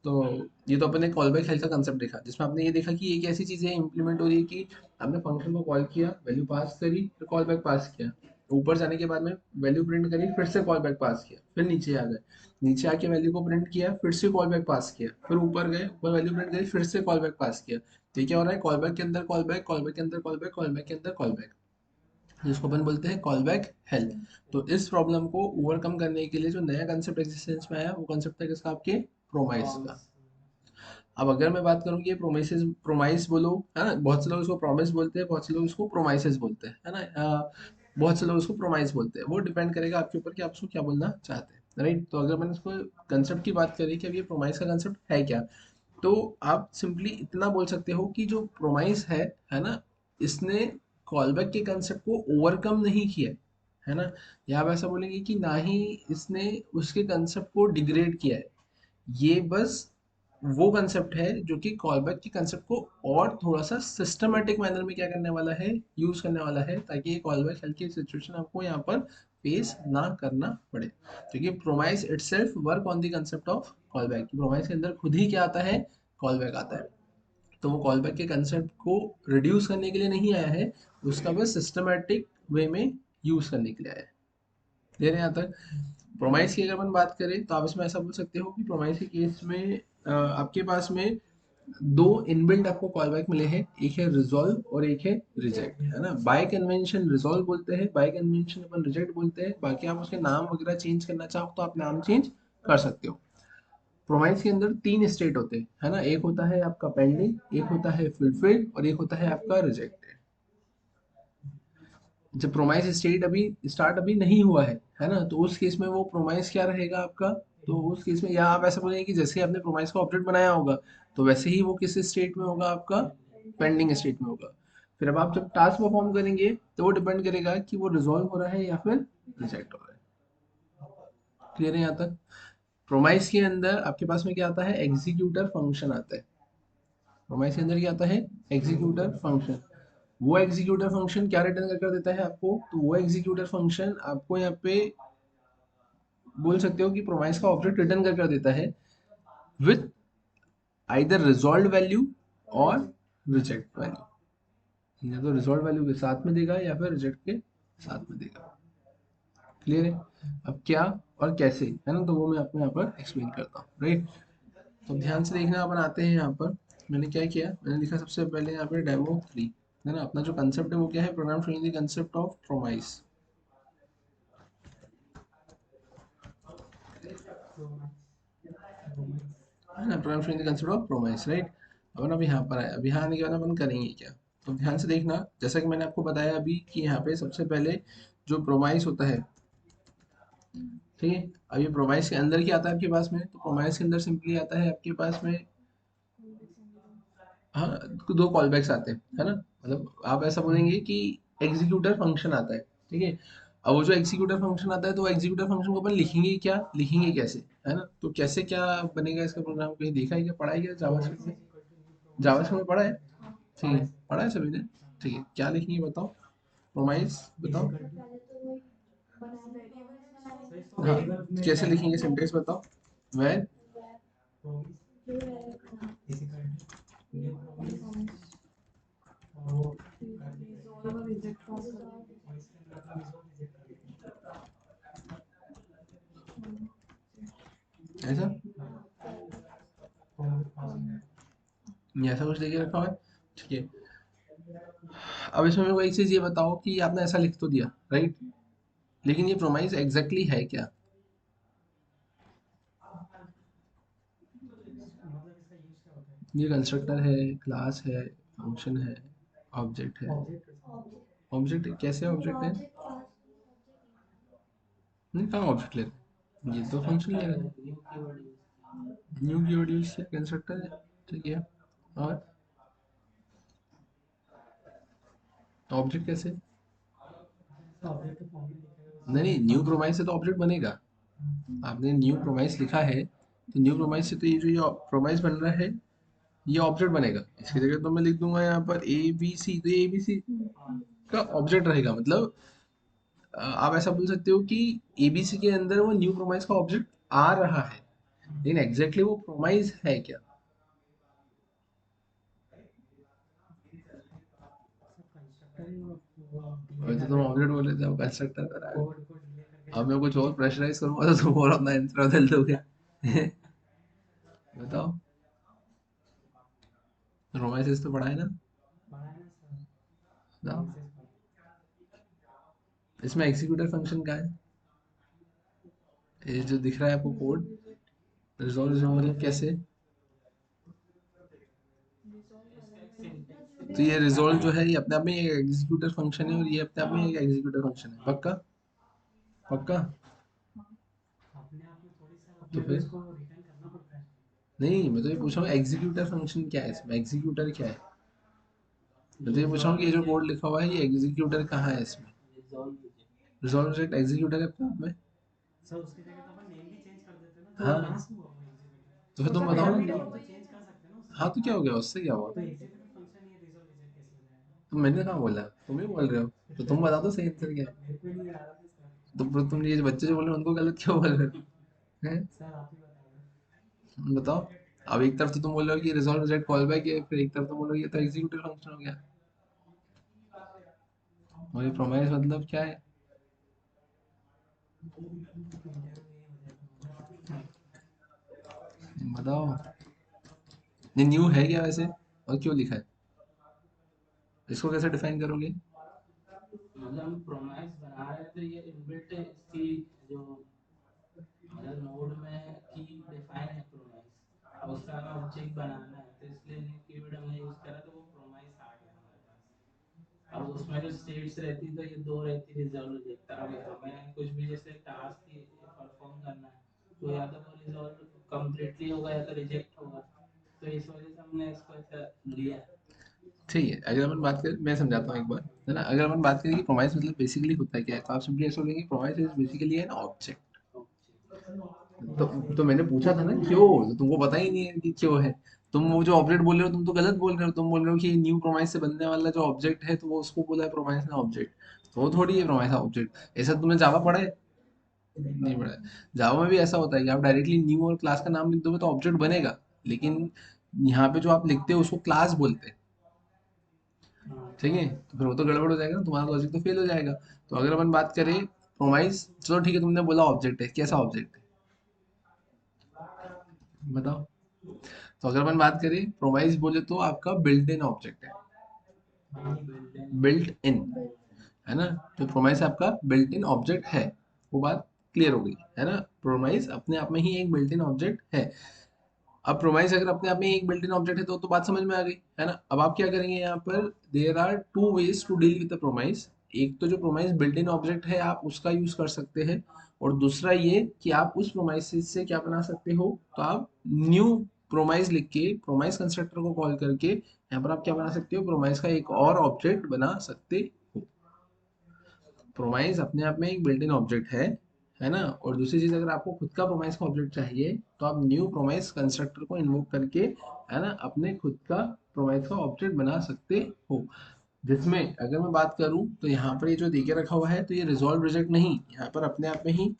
तो ये तो अपन ने कॉल बैक हेल्थ का कंसेप्ट देखा, जिसमें आपने ये देखा कि एक ऐसी चीज़ है इंप्लीमेंट हो रही है कि आपने फंक्शन को कॉल किया, वैल्यू पास करी, फिर कॉल बैक पास किया, ऊपर जाने के बाद में वैल्यू प्रिंट करी, फिर से कॉल बैक पास किया, फिर नीचे आ गए, नीचे आके वैल्यू को प्रिंट किया, फिर से कॉल बैक पास किया, फिर ऊपर गए, ऊपर वैल्यू प्रिंट करी, फिर से कॉल बैक पास किया। तो ये क्या हो रहा है? कॉल बैक के अंदर कॉल बैक, कॉल बैक के अंदर कॉल बैक, कॉल बैक के अंदर कॉल बैक, जिसको अपन बोलते हैं कॉल बैक हेल्थ। तो इस प्रॉब्लम को ओवरकम करने के लिए जो नया कंसेप्ट एग्जिस्टेंस में आया, वो कंसेप्ट है किसका? आपके प्रोमाइस का। अब अगर मैं बात करूँ कि ये प्रोमिसेस प्रोमाइस बोलो, है ना, बहुत से लोग इसको प्रॉमिस बोलते हैं, बहुत से लोग इसको प्रोमाइसेस बोलते हैं, है ना, बहुत से लोग इसको प्रोमाइस बोलते हैं, वो डिपेंड करेगा आपके ऊपर कि आप उसको क्या बोलना चाहते हैं, राइट? तो अगर मैंने इसको कंसेप्ट की बात करी कि अब ये प्रोमाइस का कंसेप्ट है क्या, तो आप सिंपली इतना बोल सकते हो कि जो प्रोमाइस है ना, इसने कॉलबैक के कंसेप्ट को ओवरकम नहीं किया है ना, या आप ऐसा बोलेंगे कि ना ही इसने उसके कंसेप्ट को डिग्रेड किया है, ये बस वो कंसेप्ट है जो कि कॉलबैक के कंसेप्ट को और थोड़ा सा सिस्टमेटिक मैनर में क्या करने वाला है, यूज करने वाला है, ताकि ये कॉलबैक हेल्थ की सिचुएशन आपको यहाँ पर फेस ना करना पड़े, क्योंकि promise itself work on the concept of callback, promise के अंदर खुद ही क्या आता है? कॉलबैक आता है। तो वो कॉलबैक के कंसेप्ट को रिड्यूस करने के लिए नहीं आया है, उसका बस सिस्टमेटिक वे में यूज करने के लिए आया है। क्लियर है यहाँ तक? प्रोमाइस की अगर अपन बात करें तो आप इसमें ऐसा बोल सकते हो कि प्रोमाइस के केस में आपके पास में दो इनबिल्ट आपको कॉल बैक मिले हैं, एक है रिजॉल्व और एक है रिजेक्ट, है ना? बाय कन्वेंशन रिजॉल्व बोलते हैं, बाय कन्वेंशन अपन रिजेक्ट बोलते हैं, बाकी आप उसके नाम वगैरह चेंज करना चाहो तो आप नाम चेंज कर सकते हो। प्रोमाइस के अंदर तीन स्टेट होते हैं, है ना, एक होता है आपका पेंडिंग, एक होता है फुलफिल्ड और एक होता है आपका रिजेक्टेड। जब प्रोमाइस स्टेट अभी स्टार्ट अभी नहीं हुआ है ना, तो उस केस में वो प्रोमाइस क्या रहेगा आपका। तो उस केस में या आप ऐसा बोलेंगे कि जैसे आपने प्रोमाइस का ऑब्जेक्ट बनाया होगा, तो वैसे ही वो किस स्टेट में होगा आपका, पेंडिंग स्टेट में होगा। फिर अब आप जब टास्क परफॉर्म करेंगे तो वो डिपेंड करेगा कि वो रिजॉल्व हो रहा है या फिर रिजेक्ट हो रहा है। क्लियर है यहाँ तक। प्रोमाइस के अंदर आपके पास में क्या आता है, एग्जीक्यूटर फंक्शन आता है। प्रोमाइस के अंदर क्या आता है, एग्जीक्यूटर फंक्शन। वो एग्जीक्यूटर फंक्शन क्या रिटर्न कर देता है आपको, तो वो एग्जीक्यूटर फंक्शन आपको यहाँ पे बोल सकते हो कि प्रोमाइस का ऑब्जेक्ट रिटर्न कर देता है विथ आइदर रिजॉल्व वैल्यू और रिजेक्ट वैल्यू। या तो रिजॉल्व वैल्यू के साथ में देगा या फिर रिजेक्ट के साथ में देगा। क्लियर है। अब क्या और कैसे है ना, तो वो मैं आपको यहाँ पर एक्सप्लेन करता हूँ, राइट। तो ध्यान से देखना, अपन आते हैं यहाँ पर। मैंने क्या किया, मैंने लिखा सबसे पहले यहाँ पे डेमो 3, है ना। अपना जो कंसेप्ट है वो क्या है, program showing the concept of promise, है ना। Program showing the concept of promise, right. अपन अब यहाँ पर आए, अब यहाँ आने के बाद अपन करेंगे क्या। तो ध्यान से देखना, जैसा कि मैंने आपको बताया अभी कि यहाँ पे सबसे पहले जो प्रोमाइस होता है, ठीक है। अब ये प्रोमाइस के अंदर क्या आता है आपके पास में, तो प्रोमाइस के अंदर सिंपली आता है आपके पास में, हाँ, दो कॉल बैक्स आते हैं, है ना। मतलब आप ऐसा बोलेंगे कि एग्जीक्यूटर फंक्शन आता है, ठीक है। अब वो जो एग्जीक्यूटर फंक्शन आता है, तो एग्जीक्यूटर फंक्शन को अपन लिखेंगे क्या, लिखेंगे कैसे, है ना। तो कैसे क्या बनेगा इसका प्रोग्राम, कहीं देखा है क्या, पढ़ा है क्या जावास्क्रिप्ट में, जावास्क्रिप्ट में पढ़ा है, ठीक है, पढ़ा है सभी ने। ठीक है, क्या लिखेंगे बताओ, प्रोमाइस बताओ। हाँ, कैसे लिखेंगे, सिंटेक्स बताओ। वेर, ऐसा, ये ऐसा कुछ लेके रखा हुआ है, ठीक है। अब इसमें मेरे को एक चीज ये बताओ कि आपने ऐसा लिख तो दिया, राइट, लेकिन ये प्रोमाइस एग्जैक्टली है क्या। ये कंस्ट्रक्टर है, क्लास है, फंक्शन है, ऑब्जेक्ट है। ऑब्जेक्ट कैसे ऑब्जेक्ट है, नहीं कहाँ ऑब्जेक्ट ले रहे हैं? ये तो फंक्शन ले रहे हैं। न्यू कीवर्ड यूज किया, कंस्ट्रक्टर है, ठीक है। और ऑब्जेक्ट कैसे, नहीं नहीं, न्यू प्रोमाइस से तो ऑब्जेक्ट बनेगा। आपने न्यू प्रोमाइस लिखा है, तो न्यू प्रोमाइस से तो ये जो ये प्रोमाइस बन रहा है, ये ऑब्जेक्ट बनेगा। इसकी जगह तो मैं लिख दूंगा यहाँ पर ए बी सी, तो ए बी सी का ऑब्जेक्ट रहेगा। मतलब आप ऐसा बोल सकते हो कि एबीसी के अंदर वो न्यू प्रोमाइस का ऑब्जेक्ट आ रहा है, लेकिन एग्जैक्टली वो प्रोमाइस है क्या। वैसे तो तुम ऑब्जेक्ट बोले थे, अब कंस्ट्रक्टर करा है। अब मैं कुछ और प्रेशराइज करूंगा तो तुम और अपना आंसर बदल दोगे। बताओ, प्रोमाइसेस तो पढ़ा है ना, बताओ। इसमें एग्जीक्यूटर फंक्शन का है, ये जो दिख रहा है आपको कोड, रिजॉल्व मतलब कैसे, तो ये रिजॉल्व जो है ये अपने आप में एक एग्जीक्यूटर फंक्शन है, और ये अपने आप में एक एग्जीक्यूटर फंक्शन है, पक्का, पक्का। तो फिर नहीं, मैं तो ये पूछ रहा हूँ एग्जीक्यूटर फंक्शन क्या है, इसमें एग्जीक्यूटर क्या है। मैं तो ये पूछ रहा हूँ कि ये जो कोड लिखा हुआ है ये एग्जीक्यूटर कहाँ है इसमें। रिजॉल्व रिजेक्ट एग्जीक्यूटर है अपने आप में। हाँ, तो फिर तुम बताओ ना। हाँ, तो क्या हो गया, उससे क्या हुआ। तो मैंने कहाँ बोला, तुम ही बोल रहे हो, तो तुम बता दो सही आंसर क्या है। तो फिर तुम ये जो बच्चे जो बोल रहे हो उनको गलत क्यों बोल रहे हो, हैं? बताओ। अब एक तरफ तो तुम बोल रहे हो कि रिजॉल्व रिजेक्ट कॉल बैक है, फिर एक तरफ तुम बोल रहे हो ये तो एग्जीक्यूटिव फंक्शन हो गया। और ये प्रोमाइस मतलब क्या है, बताओ। ये न्यू है क्या वैसे, और क्यों लिखा है, इसको कैसे डिफाइन करोगे। मतलब हम प्रोमाइस बना रहे हैं तो ये इनबिल्ट इसकी जो मतलब नोड में की डिफाइन है प्रोमाइस। अब उसका हमें ऑब्जेक्ट बनाना है तो इसलिए न्यू कीवर्ड हमने यूज करा तो वो प्रोमाइस आ गया हमारे पास। अब उसमें जो स्टेट्स रहती तो ये दो रहती रिजॉल्व रिजेक्ट। अब हमें कुछ भी जैसे टास्क परफॉर्म करना है तो या तो वो रिजॉल्व कंप्लीटली होगा या तो रिजेक्ट होगा, तो इस वजह से हमने इसको ऐसा लिया है। ठीक है, अगर अपन बात करें, मैं समझाता हूँ एक बार, है ना। अगर अपन बात करें कि प्रोमाइस मतलब बेसिकली होता है क्या है, तो आप सिंपली ऐसे बोलेंगे promise is basically an object. तो मैंने पूछा था ना क्यों, तो तुमको पता ही नहीं है कि क्यों है। तुम वो जो ऑब्जेक्ट बोल रहे हो तुम तो गलत बोल रहे हो। तुम बोल रहे हो कि न्यू प्रोमाइस से बनने वाला जो ऑब्जेक्ट है तो वो उसको बोला है प्रोमाइस ना ऑब्जेक्ट। तो वो थोड़ी है प्रोमाइस ना ऑब्जेक्ट। ऐसा तुमने जावा पढ़ा है? नहीं पढ़ा है। जावा में भी ऐसा होता है कि आप डायरेक्टली न्यू और क्लास का नाम लिख दोगे तो ऑब्जेक्ट बनेगा, लेकिन यहाँ पे जो आप लिखते हो उसको क्लास बोलते हैं। ठीक है, तो फिर वो तो गड़बड़ हो जाएगा ना, तुम्हारा लॉजिक तो फेल हो जाएगा। तो अगर अपन बात करें प्रोमाइस, चलो ठीक है, तुमने बोला ऑब्जेक्ट है, कैसा ऑब्जेक्ट है बताओ। तो अगर अपन बात करें प्रोमाइस बोले तो आपका बिल्ट इन ऑब्जेक्ट है, बिल्ट इन, है ना। तो प्रोमाइस आपका बिल्ट इन ऑब्जेक्ट है, वो बात क्लियर हो गई है ना। प्रोमाइस अपने आप में ही एक बिल्ट इन ऑब्जेक्ट है। अब प्रोमाइस अगर अपने आप में एक बिल्ट इन ऑब्जेक्ट है तो बात समझ में आ गई है ना। अब आप क्या करेंगे यहाँ पर, there are two ways to deal with the promise. एक तो जो प्रोमाइस बिल्ट इन ऑब्जेक्ट है आप उसका यूज कर सकते हैं, और दूसरा ये कि आप उस प्रोमाइस से क्या बना सकते हो, तो आप न्यू प्रोमाइस लिख के प्रोमाइस कंस्ट्रक्टर को कॉल करके यहाँ पर आप क्या बना सकते हो, प्रोमाइस का एक और ऑब्जेक्ट बना सकते हो। प्रोमाइस अपने आप में एक बिल्ट इन ऑब्जेक्ट है ना। और दूसरी चीज, अगर आपको खुद का प्रोमाइस का ऑब्जेक्ट चाहिए तो आप न्यू प्रोमाइस कंस्ट्रक्टर को इन्वोक करके, है ना, अपने खुद का प्रोमाइस का ऑब्जेक्ट बना सकते हो। जिसमें अगर मैं बात करूं तो यहाँ पर ये जो देके रखा हुआ है तो ये रिजॉल्व रिजेक्ट नहीं, यहाँ पर अपने आप में ही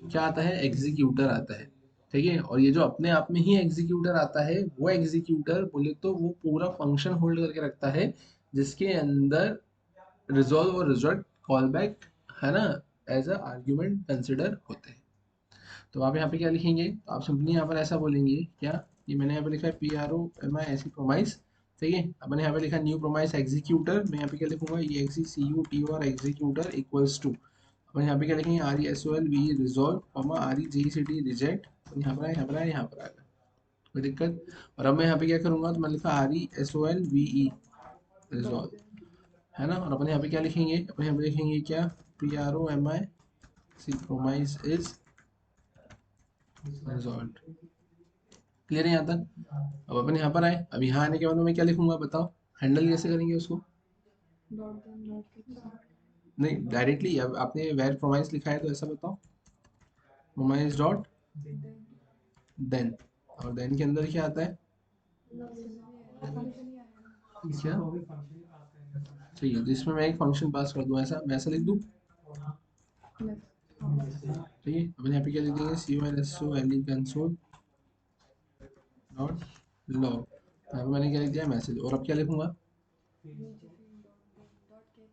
क्या आता है, एग्जीक्यूटर आता है। ठीक है, और ये जो अपने आप में ही एग्जीक्यूटर आता है, वो एग्जीक्यूटर बोले तो वो पूरा फंक्शन होल्ड करके रखता है जिसके अंदर रिजॉल्व और रिजल्ट कॉल बैक, है ना, एज अ आर्ग्यूमेंट कंसिडर होते हैं। तो आप यहाँ पे क्या लिखेंगे, तो आप सिंपली यहाँ पर ऐसा बोलेंगे क्या, ये मैंने यहाँ पे लिखा है पी आर ओ एम आई ऐसी प्रोमाइस। ठीक है, अब मैंने यहाँ पे लिखा न्यू प्रोमाइस एग्जीक्यूटर, मैं यहाँ पे क्या लिखूंगा, ये एक्सी सी यू टी और एग्जीक्यूटर इक्वल्स टू, अब यहाँ पे क्या लिखेंगे, R E S O L V resolve comma R E G C T reject, यहाँ पर आए, यहाँ पर आए, यहाँ पर आएगा, कोई दिक्कत। और अब मैं यहाँ पे क्या करूंगा, तो मैंने लिखा R E S O L V E resolve, है ना। और अपन यहाँ पे क्या लिखेंगे, अपन यहाँ पे लिखेंगे क्या, P R O M I C promise is resolve. Clear है यहाँ तक। अब अपन यहाँ पर आए, अब यहाँ आने के बाद मैं क्या लिखूंगा बताओ, हैंडल कैसे करेंगे उसको। डॉट देन डॉट के नहीं डायरेक्टली, अब आपने वेर प्रोमाइस लिखा है तो ऐसा बताओ, प्रोमाइस डॉट देन देन, और देन के अंदर क्या आता है, फंक्शन ही आया ना। क्या, इसको भी फंक्शन ही पास करेंगे फंक्शन। ठीक है, तो इसमें मैं एक फंक्शन पास कर दूं, ऐसा मैं ऐसा लिख दूं। यस ठीक है, अपन यहाँ पे क्या लिख देंगे, C O N S O L E console dot log, यहाँ पे मैंने क्या लिख दिया, मैसेज। और अब क्या लिखूंगा, नीचे फिर डॉट कैच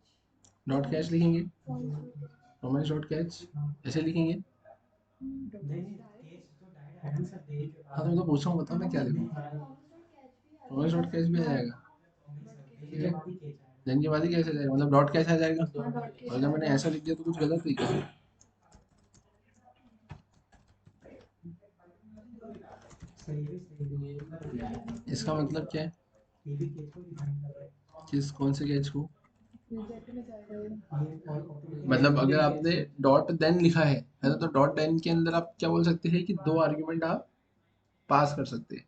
डॉट कैच लिखेंगे, पॉइंट्स प्रोमाइस डॉट कैच ऐसे लिखेंगे। डॉट नहीं कैच नहीं, डायरेक्ट केस तो डायरेक्ट आएगा ना सर, दे के हाँ बाद। तो मैं तो पूछ रहा हूँ, बताओ मैं क्या लिखूँ, प्रोमाइस डॉट कैच भी आ जाएगा, नहीं सर, दे ठीक के है। बाद ही केस आएगा। देन के बाद ही कैसे आ जाएगा, मतलब डॉट कैच आ जाएगा। हाँ डॉट और कैच अगर मैंने आएगा। ऐसा लिख दिया तो कुछ गलत है क्या, सही है, सही है। इसका मतलब क्या है, ये भी केस को डिफाइन कर रहा है। किस कौन से कैच को, रिजेक्ट में जाएगा ये। ये और ऑटोमेटिक मतलब अगर आपने डॉट देन लिखा है ना, तो डॉट देन के अंदर आप क्या बोल सकते हैं कि दो आर्ग्यूमेंट आप पास कर सकते हैं।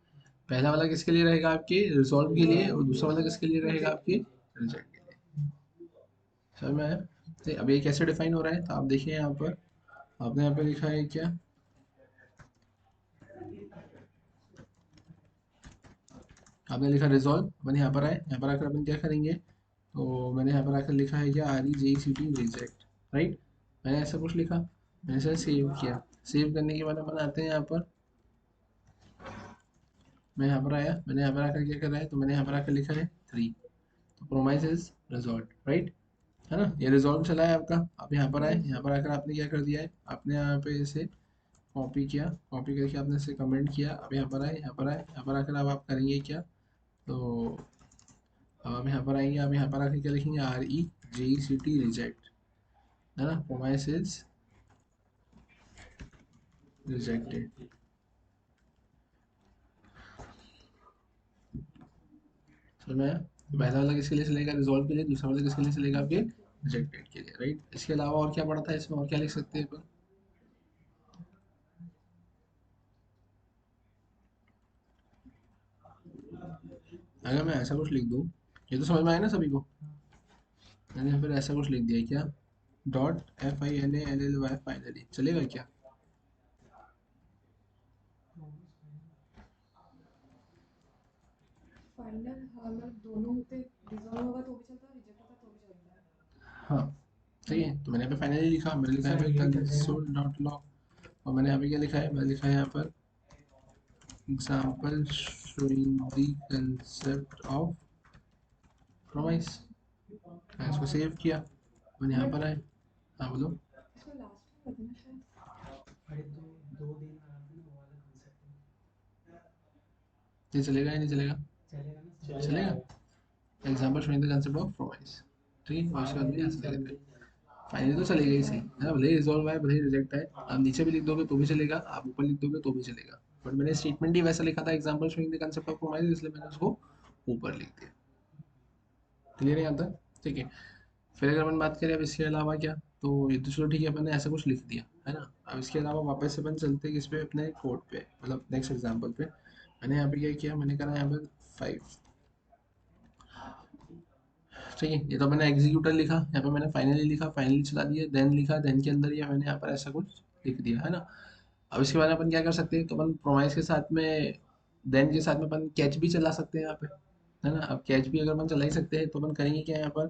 पहला वाला किसके लिए रहेगा, आपके रिजॉल्व के लिए, और दूसरा वाला किसके लिए रहेगा, आपके रिजेक्ट के लिए। समझ में आया। तो अब ये कैसे डिफाइन हो रहा है, तो आप देखिए यहाँ पर, आपने यहाँ पे लिखा है क्या, आपने लिखा रिजॉल्व, अपन यहाँ पर आए, यहाँ पर आकर अपन क्या करेंगे, तो मैंने यहाँ पर आकर लिखा है क्या, आर ई जे सी टी रिजेक्ट, राइट। मैंने ऐसा कुछ लिखा, मैंने इसे सेव किया, सेव करने के बाद अपन आते हैं यहाँ पर, मैं यहाँ पर आया, मैंने यहाँ पर आकर क्या करा है, तो मैंने यहाँ पर आकर लिखा है 3, तो प्रोमाइस इज रिजॉल्व, राइट, है ना। ये रिजॉल्व चला है आपका। आप यहाँ पर आए, यहाँ पर आकर आपने क्या कर दिया है, आपने यहाँ पे इसे कॉपी किया, कॉपी करके आपने इसे कमेंट किया। अब यहाँ पर आए, यहाँ पर आए, यहाँ पर आकर अब आप करेंगे क्या, तो अब आप यहाँ पर आएंगे, आप यहाँ पर आकर क्या लिखेंगे, आर ई जे ई सी टी रिजेक्ट, है ना, प्रोमाइस इज रिजेक्टेड। समझ में आया? पहला वाला किसके लिए चलेगा, रिजॉल्व के लिए, दूसरा वाला किसके लिए चलेगा, आपके रिजेक्टेड के लिए, राइट। इसके अलावा और क्या पढ़ा था इसमें, और क्या लिख सकते हैं अपन? अगर मैं ऐसा कुछ लिख दूं, ये तो समझ में आया ना सभी को, मैंने यहाँ पर ऐसा कुछ लिख दिया क्या, डॉट FINALLY फाइनली, चलेगा क्या? फाइनल हाँ मतलब दोनों होते, रिजॉल्व होगा तो भी चलता है, रिजेक्ट होता तो भी चलता है। हाँ सही है, तो मैंने यहाँ पे फाइनली लिखा, मैंने लिखा है कंसोल डॉट लॉग, और मैंने यहाँ पे क्या लिखा है, मैंने लिखा है यहाँ पर example showing the concept of promise. मैंने इसको सेव किया, मैंने यहाँ पर आए, हाँ बोलो। इसमें लास्ट में बताना शायद अरे तो 2 दिन आते ना वो वाला कंसेप्ट ये चलेगा या नहीं चलेगा? चलेगा ना। चलेगा। Example showing the concept of promise, ठीक है, और उसके बाद भी यहाँ से लगा देते हैं। फाइनली तो चलेगा ही सही है ना, भले ही रिजॉल्व आए भले ही रिजेक्ट आए, आप नीचे भी लिख दोगे तो भी चलेगा, आप ऊपर लिख दोगे तो भी चलेगा, बट मैंने स्टेटमेंट ही वैसा लिखा था, example showing the concept of promise, इसलिए मैंने उसको ऊपर लिख दिया। क्लियर है यहाँ तक? ठीक है। फिर अगर अपन बात करें अब इसके अलावा क्या, तो ये तो चलो ठीक है, अपन ने ऐसा कुछ लिख दिया है ना। अब इसके अलावा वापस से अपन चलते हैं किस पे, अपने कोड पे, मतलब नेक्स्ट एग्जाम्पल पे। मैंने यहाँ पे क्या किया, मैंने करा यहाँ पर 5, ठीक है। ये तो मैंने एग्जीक्यूटर लिखा, यहाँ पे मैंने फाइनली लिखा, फाइनली चला दिया, देन लिखा, देन के अंदर ये मैंने यहाँ पर ऐसा कुछ लिख दिया है ना। अब इसके बाद अपन क्या कर सकते हैं, तो अपन प्रोमाइस के साथ में, देन के साथ में अपन कैच भी चला सकते हैं यहाँ पे, है ना। अब कैच भी अगर अपन चला ही सकते हैं तो अपन करेंगे क्या यहाँ पर,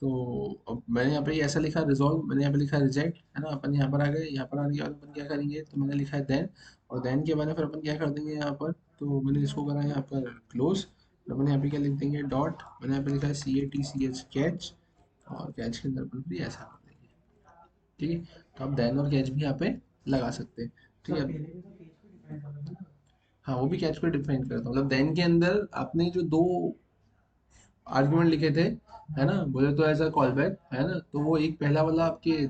तो अब मैंने यहाँ पे ऐसा लिखा रिजॉल्व, मैंने यहाँ पे लिखा रिजेक्ट, है ना। अपन यहाँ पर आ गए, यहाँ पर आने के बाद अपन क्या करेंगे, तो मैंने लिखा है देन, और देन के बाद में फिर अपन क्या कर देंगे यहाँ पर, तो मैंने इसको करा यहाँ पर क्लोज, अपन यहाँ पे क्या लिख देंगे, डॉट, मैंने यहाँ पे लिखा है CATCH कैच, और कैच के अंदर अपन भी ऐसा कर देंगे, ठीक है। तो आप देन और कैच भी यहाँ पे लगा सकते हैं, ठीक है। पहले भी तो पेज को डिफाइन करना था। हाँ वो भी कैच को डिफाइन करता हूँ, मतलब देन के अंदर आपने जो दो आर्गुमेंट लिखे थे, है ना, बोले तो एज अ कॉल बैक, है ना, तो वो एक पहला वाला आपके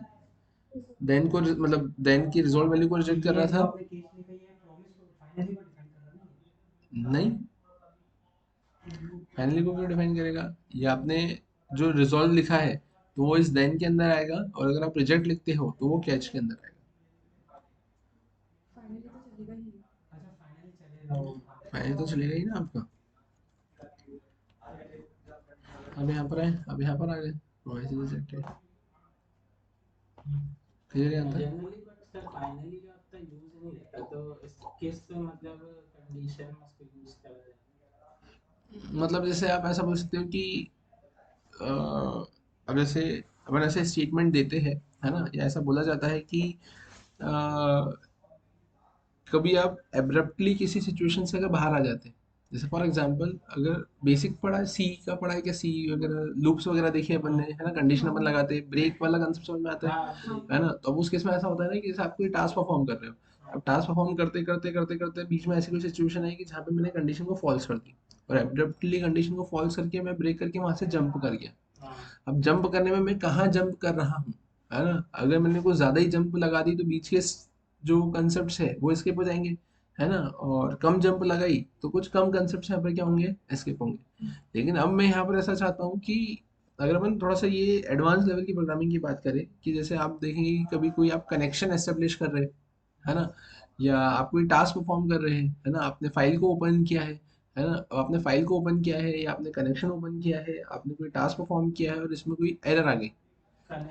देन को मतलब देन की रिजॉल्व वैल्यू को रिजेक्ट कर रहा ये जो था। आपने केस लिखा ये प्रॉमिस को फाइनली को डिफाइन कर रहा है ना। नहीं, फाइनली को क्यों डिफाइन करेगा, ये आपने जो रिजॉल्व लिखा है तो वो इस देन के अंदर आएगा, और अगर आप रिजेक्ट लिखते हो तो वो कैच के अंदर आएगा। फाइनली तो चलेगा ही। अच्छा फाइनली चलेगा वो। फाइनली तो चलेगा ही ना आपका। अब यहाँ पर आए, अब यहाँ पर आ गए, वॉइस रिजेक्टेड, क्लियर है यहाँ तक? जनरली बट सर फाइनली का आपका यूज नहीं रहता, तो इस केस पे मतलब कंडीशन में उसको यूज करा जाता है। मतलब जैसे आप ऐसा बोल सकते हो कि अब जैसे अपन ऐसे स्टेटमेंट देते हैं, है ना, या ऐसा बोला जाता है कि अ, कभी आप एब्रप्टली किसी सिचुएशन से अगर बाहर आ जाते हैं, जैसे फॉर एग्जांपल अगर बेसिक पढ़ा है, सी का पढ़ा है क्या, सी वगैरह लूप्स वगैरह देखे अपन ने, है ना, कंडीशन अपन लगाते हैं, ब्रेक वाला कंसेप्ट समझ में आता हाँ है ना। तो अब उस केस में ऐसा होता है ना कि जैसे आप कोई टास्क परफॉर्म कर रहे हो, अब टास्क परफॉर्म करते करते करते करते बीच में ऐसी कोई सिचुएशन आई कि जहाँ पे मैंने कंडीशन को फॉल्स कर दी, और एब्रप्टली कंडीशन को फॉल्स करके मैं ब्रेक करके वहां से जंप कर गया। हाँ अब जंप करने में मैं कहाँ जंप कर रहा हूँ, है ना, अगर मैंने कुछ ज्यादा ही जंप लगा दी तो बीच के जो कंसेप्ट है वो एस्केप हो जाएंगे, है ना, और कम जंप लगाई तो कुछ कम कंसेप्ट यहाँ पर क्या होंगे, एस्केप होंगे। लेकिन अब मैं यहाँ पर ऐसा चाहता हूँ कि अगर अपन थोड़ा सा ये एडवांस लेवल की प्रोग्रामिंग की बात करें, कि जैसे आप देखेंगे कि कभी कोई आप कनेक्शन एस्टेब्लिश कर रहे हैं, है ना, या आप कोई टास्क परफॉर्म कर रहे हैं, है ना, आपने फाइल को ओपन किया है ना, अब आपने फाइल को ओपन किया है या आपने कनेक्शन ओपन किया है, आपने कोई टास्क परफॉर्म किया है और इसमें कोई एरर आ गई,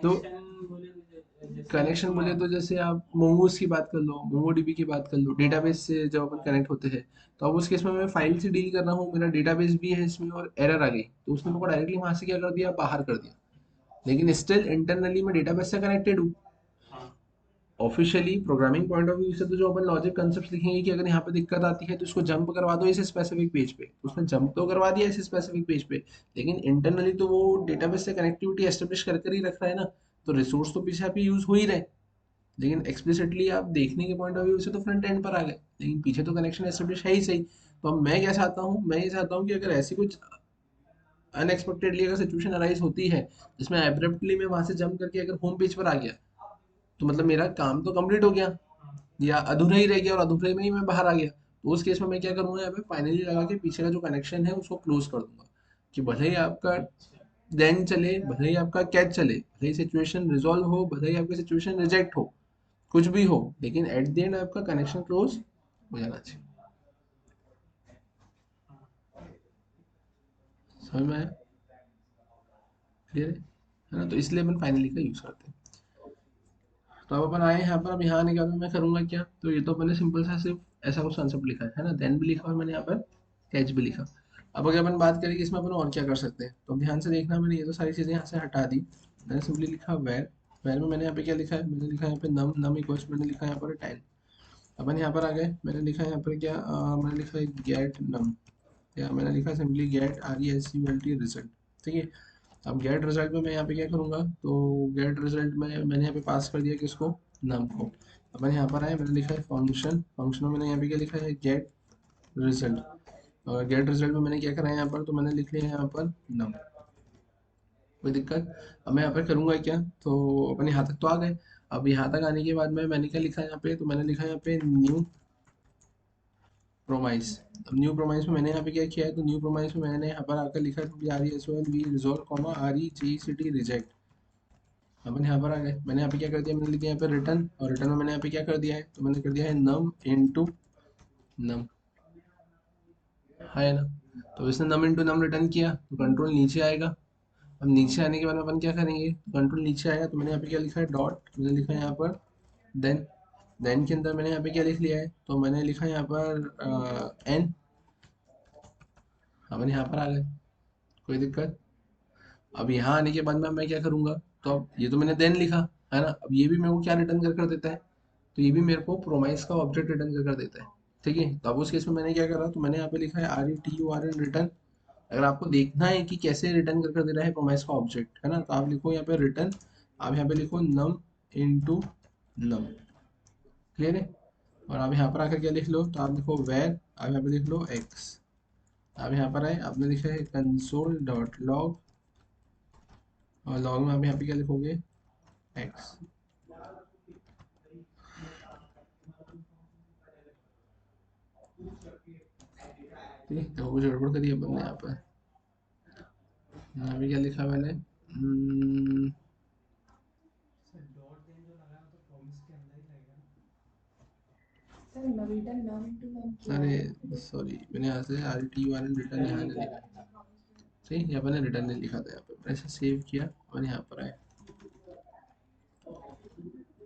तो कनेक्शन बोले तो जैसे कनेक्शन बोले तो जैसे आप मोंगोस की बात कर लो, मोंगोडीबी की बात कर लो, डेटाबेस से जब अपन कनेक्ट होते हैं, तो अब उस केस में मैं फाइल से डील कर रहा हूँ, मेरा डेटाबेस भी है इसमें और एरर आ गई, तो उसने मेरे को डायरेक्टली वहां से क्या कर दिया, बाहर कर दिया, लेकिन स्टिल इंटरनली मैं डेटाबेस से कनेक्टेड हूँ। हाँ officially programming point of view से तो जो अपन लॉजिक कंसेप्ट लिखेंगे कि अगर यहाँ पे दिक्कत आती है तो इसको जंप करवा दो इस स्पेसिफिक पेज पे, तो उसने जंप तो करवा दिया इस स्पेसिफिक पेज पे, लेकिन इंटरनली तो वो डेटाबेस से कनेक्टिविटी एस्टेब्लिश कर कर ही रख रहा है ना, तो रिसोर्स तो पीछे आपके यूज हो ही रहे, लेकिन एक्सप्लिसिटली आप देखने के पॉइंट ऑफ व्यू से तो फ्रंट एंड पर आ गए, लेकिन पीछे तो कनेक्शन एस्टेब्लिश है ही सही। तो अब मैं क्या चाहता हूँ, मैं ये चाहता हूँ कि अगर ऐसी कुछ अनएक्सपेक्टेडली अगर सिचुएशन अराइज होती है जिसमें एब्रप्टली मैं वहां से जंप करके अगर होम पेज पर आ गया, तो मतलब मेरा काम तो कंप्लीट हो गया या अधूरा ही रह गया, और अधूरे में ही मैं बाहर आ गया, तो उस केस में मैं क्या करूंगा, यहाँ पे फाइनली लगा के पीछे का जो कनेक्शन है उसको क्लोज कर दूंगा। कि भले ही आपका देन चले, भले ही आपका कैच चले, भले ही सिचुएशन रिजॉल्व हो, भले ही आपकी सिचुएशन रिजेक्ट हो, कुछ भी हो, लेकिन एट द एंड आपका कनेक्शन क्लोज हो जाना चाहिए। समझ में आया? क्लियर है ना? तो इसलिए अपन फाइनली का यूज करते हैं। तो अब अपन आए यहाँ पर, अब यहाँ आने के बाद मैं करूँगा क्या, तो ये तो मैंने सिंपल सा सिर्फ ऐसा कुछ कंसेप्ट लिखा है ना, देन भी लिखा और मैंने यहाँ पर कैच भी लिखा। अब अगर अपन बात करें कि इसमें अपन और क्या कर सकते हैं, तो ध्यान से देखना, मैंने ये तो सारी चीज़ें यहाँ से हटा दी। मैंने सिंपली लिखा वेर, वेर में मैंने यहाँ पे क्या लिखा है, मैंने लिखा है यहाँ पे नम, नम इक्वल्स, मैंने लिखा है यहाँ पर 10। अपन यहाँ पर आ गए, मैंने लिखा है यहाँ पर क्या, मैंने लिखा है गेट नम, या मैंने लिखा सिंपली गेट RESULT रिजल्ट। ठीक है, अब गेट रिजल्ट में मैं यहाँ पे क्या करूँगा, तो गेट रिजल्ट में मैंने यहाँ पे पास कर दिया किसको, नम को। अपन यहाँ पर आए, मैंने लिखा है फंक्शन, फंक्शन में मैंने यहाँ पे क्या लिखा है, गेट रिजल्ट। और गेट रिजल्ट में मैंने क्या करा है यहाँ पर, तो मैंने लिख लिया यहाँ पर नम। कोई दिक्कत? अब मैं यहाँ पर करूँगा क्या, तो अपन यहाँ तक तो आ गए। अब यहाँ तक आने के बाद में मैंने क्या लिखा है यहाँ पे, तो मैंने लिखा है यहाँ पे न्यू प्रोमाइस। अब न्यू प्रोमाइस में मैंने यहाँ पे क्या किया है, तो न्यू प्रोमाइस में मैंने यहाँ पर आकर लिखा है RESOLVE resolve comma REGECT reject. अपन यहाँ पर आ गए, मैंने यहाँ पे क्या कर दिया, मैंने लिख दिया यहाँ पे रिटर्न, और रिटर्न में मैंने यहाँ पे क्या कर दिया है, तो मैंने कर दिया है नम इनटू नम, है ना। तो इसने नम इनटू नम रिटर्न किया, तो कंट्रोल नीचे आएगा। अब नीचे आने के बाद अपन क्या करेंगे, कंट्रोल नीचे आया, तो मैंने यहाँ पे क्या लिखा है, डॉट, मैंने लिखा है यहाँ पर देन। देन के अंदर मैंने यहाँ पे क्या लिख लिया है, तो मैंने लिखा है यहाँ पर एन। अपन यहाँ पर आ गए, कोई दिक्कत? अब यहाँ आने के बाद में मैं क्या करूँगा, तो अब ये तो मैंने देन लिखा है ना, अब ये भी मेरे को क्या रिटर्न कर देता है, तो ये भी मेरे को प्रोमाइस का ऑब्जेक्ट रिटर्न कर देता है। ठीक है, तो अब उस केस में मैंने क्या करा, तो मैंने यहाँ पे लिखा है RETURN रिटर्न। अगर आपको देखना है कि कैसे रिटर्न कर दे रहा है प्रोमाइस का ऑब्जेक्ट, है ना, तो आप लिखो यहाँ पे रिटर्न, आप यहाँ पे लिखो नम इनटू नम। क्लियर है? और आप यहाँ पर आकर क्या लिख लो, तो आप लिखो वेर, आप यहाँ पे लिख लो एक्स। आप यहाँ पर आए, आपने लिखा है कंसोल डॉट लॉग, और लॉग में आप यहाँ पे क्या लिखोगे, एक्स। ठीक है, तो कुछ गड़बड़ करी अपन ने यहाँ पर, यहाँ पे क्या लिखा मैंने, सर डॉट देन जो लगा है तो प्रॉमिस के अंदर ही रहेगा ना। सर रिटर्न नम इनटू नम किया अरे है। सॉरी, मैंने यहाँ से RETURN रिटर्न यहाँ नहीं लिखा, ठीक है, यहाँ पर रिटर्न नहीं लिखा था, यहाँ पे मैंने ऐसे सेव किया और यहाँ पर आया।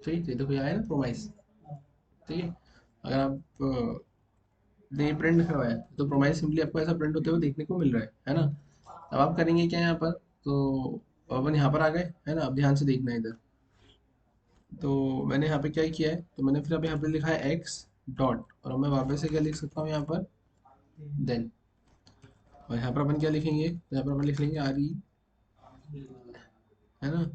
ठीक है, देखो यहाँ है ना प्रोमाइस। ठीक है, अगर आप नहीं प्रिंट करवाया तो प्रोमाइस सिंपली आपको ऐसा प्रिंट होते हुए देखने को मिल रहा है ना। अब आप करेंगे क्या यहाँ पर, तो अपन यहाँ पर आ गए, है ना। अब ध्यान से देखना है इधर, तो मैंने यहाँ पे क्या किया है, तो मैंने फिर अब यहाँ पे लिखा है एक्स डॉट, और अब मैं वापस से क्या लिख सकता हूँ यहाँ पर, देन। और यहाँ पर अपन क्या लिखेंगे, तो यहाँ पर अपन लिख लेंगे RE, है ना,